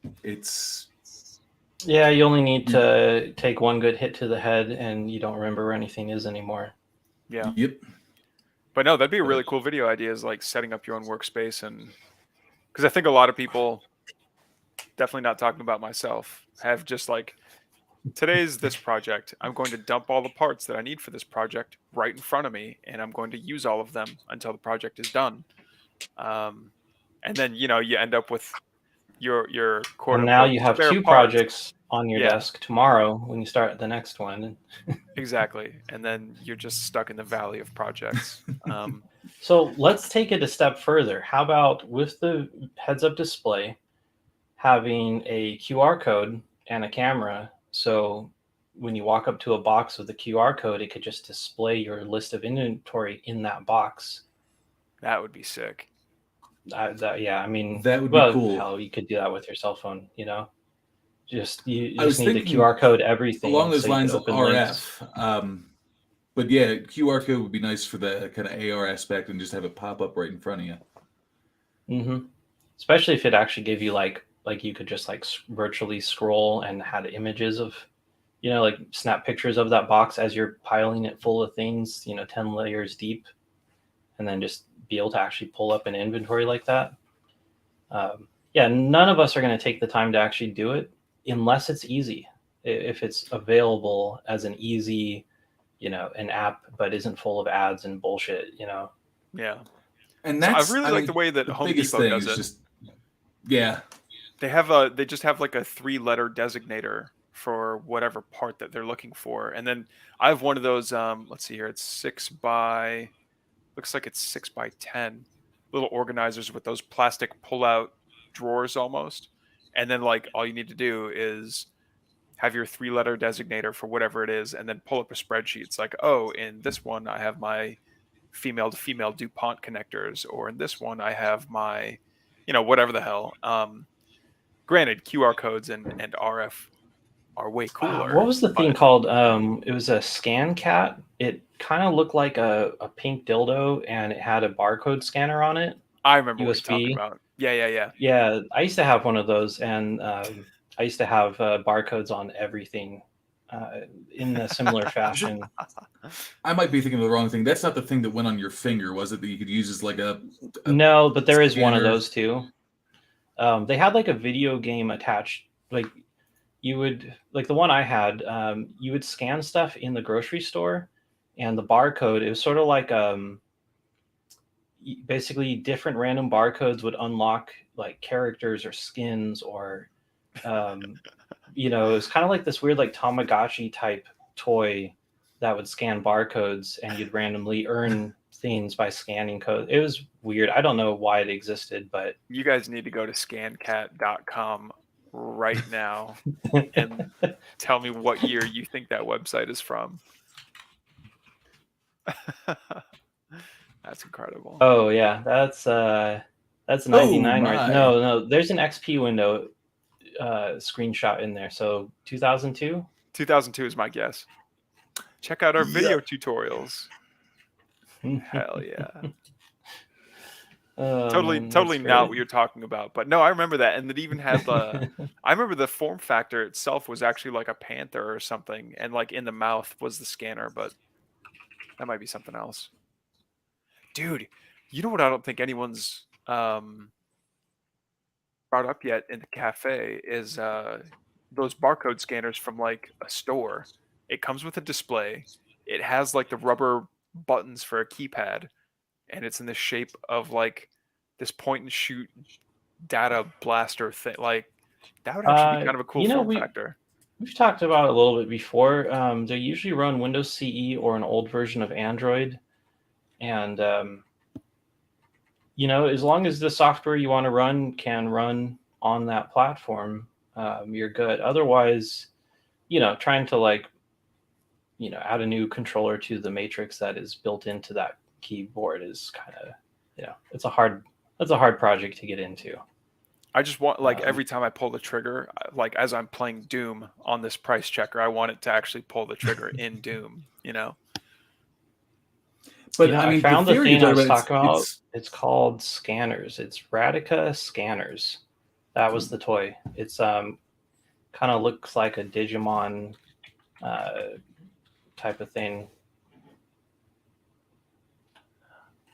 Yeah, you only need to take one good hit to the head and you don't remember where anything is anymore. Yeah. Yep. But no, that'd be a really cool video idea, is setting up your own workspace and because I think a lot of people, definitely not talking about myself, have just like, today's this project. I'm going to dump all the parts that I need for this project right in front of me, and I'm going to use all of them until the project is done. And then you end up with your quote And now unquote you have spare two parts. projects on your Yeah, desk tomorrow when you start the next one. exactly. And then you're just stuck in the valley of projects. So let's take it a step further. How about with the heads-up display having a QR code and a camera? So when you walk up to a box with a QR code, it could just display your list of inventory in that box. That would be sick. Yeah, I mean, That would be well, cool. hell, you could do that with your cell phone, Just you I just was need to thinking QR code everything along those so you lines can of open links. RF. But yeah, QR code would be nice for the kind of AR aspect and just have it pop up right in front of you. Mm-hmm. Especially if it actually gave you like you could just like virtually scroll and had images of, like snap pictures of that box as you're piling it full of things, 10 layers deep, and then just be able to actually pull up an inventory like that. Yeah, none of us are going to take the time to actually do it unless it's easy. If it's available as an easy, an app, but isn't full of ads and bullshit, Yeah. And So I that's really like the way that the Home biggest Depot thing does is it. just yeah. They just have like a 3-letter designator for whatever part that they're looking for. And then I have one of those, let's see here, looks like it's 6x10 little organizers with those plastic pull-out drawers almost. And then like all you need to do is have your 3-letter designator for whatever it is, and then pull up a spreadsheet. It's like, oh, in this one I have my female to female DuPont connectors, or in this one I have my, whatever the hell. Granted, QR codes and RF are way cooler. What was the thing but called? It was a scan cat. It kind of looked like a pink dildo, and it had a barcode scanner on it, I remember what you're talking USB. about. Yeah. Yeah, I used to have one of those, and I used to have barcodes on everything in a similar fashion. I might be thinking of the wrong thing. That's not the thing that went on your finger, was it? That you could use as like a No, but there is one of scanner? those too. They had like a video game attached. Like you would, like the one I had, you would scan stuff in the grocery store, and the barcode, it was sort of like basically different random barcodes would unlock like characters or skins or it was kind of like this weird like Tamagotchi type toy that would scan barcodes, and you'd randomly earn things by scanning code. It was weird. I don't know why it existed, but You guys need to go to scancat.com right now and tell me what year you think that website is from. That's incredible. oh yeah, that's 99, right? my. No, there's an XP window screenshot in there. So 2002. 2002 is my guess. Check out our Yeah. video tutorials. Hell yeah. Oh, Totally man, not that's what you're talking about. But no, I remember that. And it even had great. I remember the form factor itself was actually like a panther or something, and like in the mouth was the scanner, but that might be something else. Dude, you know what I don't think anyone's brought up yet in the cafe is those barcode scanners from like a store. It comes with a display. It has like the rubber buttons for a keypad, and it's in the shape of like this point and shoot data blaster thing. Like that would actually be kind of a cool form factor. We've talked about it a little bit before. They usually run Windows CE or an old version of Android. And, as long as the software you want to run can run on that platform, you're good. Otherwise, trying to like, add a new controller to the matrix that is built into that keyboard is kind of, that's a hard project to get into. I just want like every time I pull the trigger, like as I'm playing Doom on this price checker, I want it to actually pull the trigger in Doom, But I found the theory thing you're I was talking talking about. It's called Scanners. It's Radica Scanners. That was the toy. It's kind of looks like a Digimon type of thing.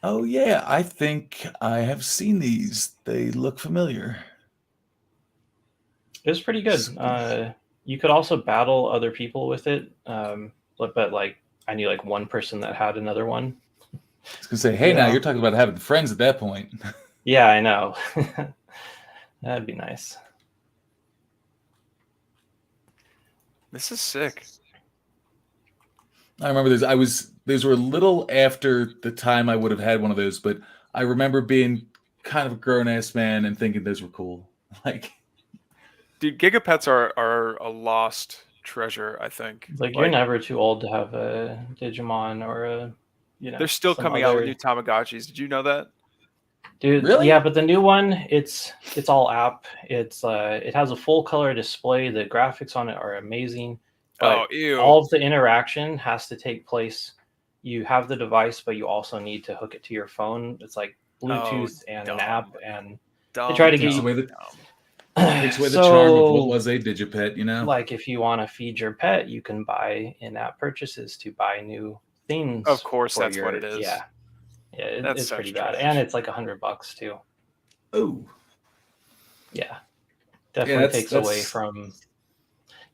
Oh yeah, I think I have seen these. They look familiar. It was pretty good. You could also battle other people with it, but like I knew like one person that had another one. I was gonna say, hey, You now know? you're talking about having friends at that point. Yeah, I know. That'd be nice. This is sick. I remember those were a little after the time I would have had one of those, but I remember being kind of a grown ass man and thinking those were cool. Like, Dude, Gigapets are a lost treasure, I think. Like you're never too old to have a Digimon or a, they're still some coming out with other- new Tamagotchis. Did you know that? Dude, Really? yeah, but the new one, it's all app. It has a full color display. The graphics on it are amazing. But Oh, ew. all of the interaction has to take place. You have the device, but you also need to hook it to your phone. It's like Bluetooth and an dumb. app, and Dumb, try to get takes you- away the dumb. takes away the charm of what was a Digipet, you know? like if you want to feed your pet, you can buy in-app purchases to buy new things. Of course, for that's what it is. Yeah, That's it's such pretty bad, trash. and it's like $100 too. Oh, Yeah, definitely that's- takes away that's from.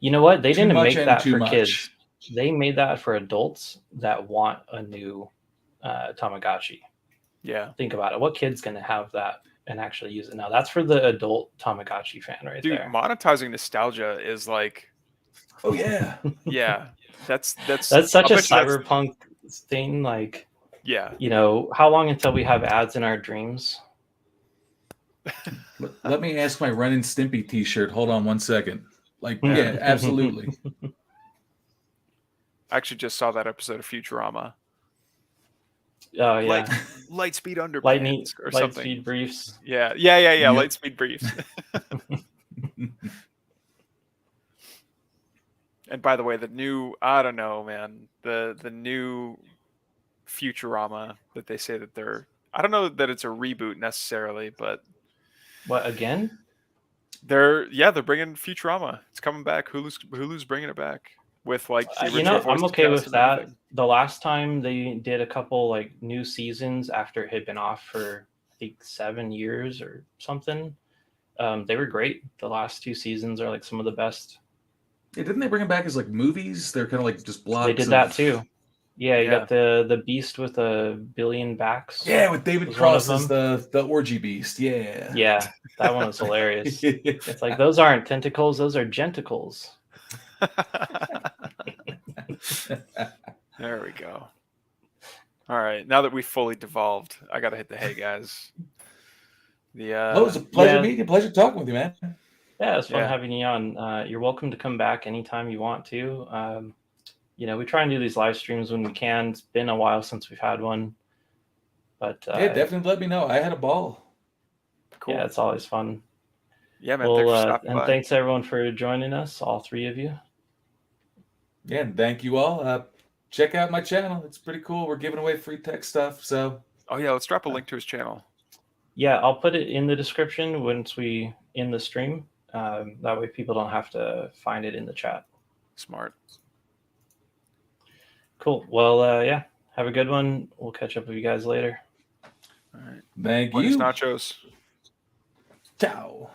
You know what? They too didn't much make and that too for much. kids. They made that for adults that want a new Tamagotchi. Yeah. Think about it. What kid's going to have that and actually use it now? That's for the adult Tamagotchi fan right Dude, there. monetizing nostalgia is like, oh yeah. yeah, that's That's such I'll a bet you that's- cyberpunk thing. Like, yeah. how long until we have ads in our dreams? Let me ask my Ren and Stimpy T-shirt. Hold on one second. Like, yeah, absolutely. I actually just saw that episode of Futurama. Oh yeah, Lightspeed Underpants Lightning, or something. Lightspeed briefs. Yeah. Yep. Lightspeed briefs. And by the way, the new, I don't know, man, the new Futurama that they say that I don't know that it's a reboot necessarily, but What again? they're bringing Futurama. It's coming back. Hulu's bringing it back with like the original voice I'm okay cast with and that. everything. The last time they did a couple like new seasons after it had been off for I think 7 years or something, they were great. The last 2 seasons are like some of the best. Yeah, didn't they bring them back as like movies? They're kind of like just blocks. They did that too. Yeah, you Yeah. got the beast with 1,000,000,000 backs. Yeah, with David Was one of Cross as the orgy beast. Yeah. Yeah, that one was hilarious. Yeah. It's like those aren't tentacles, those are genticles. There we go. All right, now that we fully devolved, I gotta hit the hey guys. The Oh, it was a pleasure yeah. meeting you. Pleasure talking with you, man. Yeah, it's fun Yeah. having you on. You're welcome to come back anytime you want to. We try and do these live streams when we can. It's been a while since we've had one, but Yeah, definitely let me know. I had a ball. cool. yeah, it's always fun. Yeah, man. Well, Thanks for stopping and by. thanks everyone for joining us, all 3 of you. Yeah, and thank you all. Check out my channel. It's pretty cool. We're giving away free tech stuff. So Oh yeah, let's drop a link to his channel. Yeah, I'll put it in the description once we end the stream. That way people don't have to find it in the chat. Smart. Cool. Well, yeah, have a good one. We'll catch up with you guys later. All right. thank Buenos you. nachos. Ciao.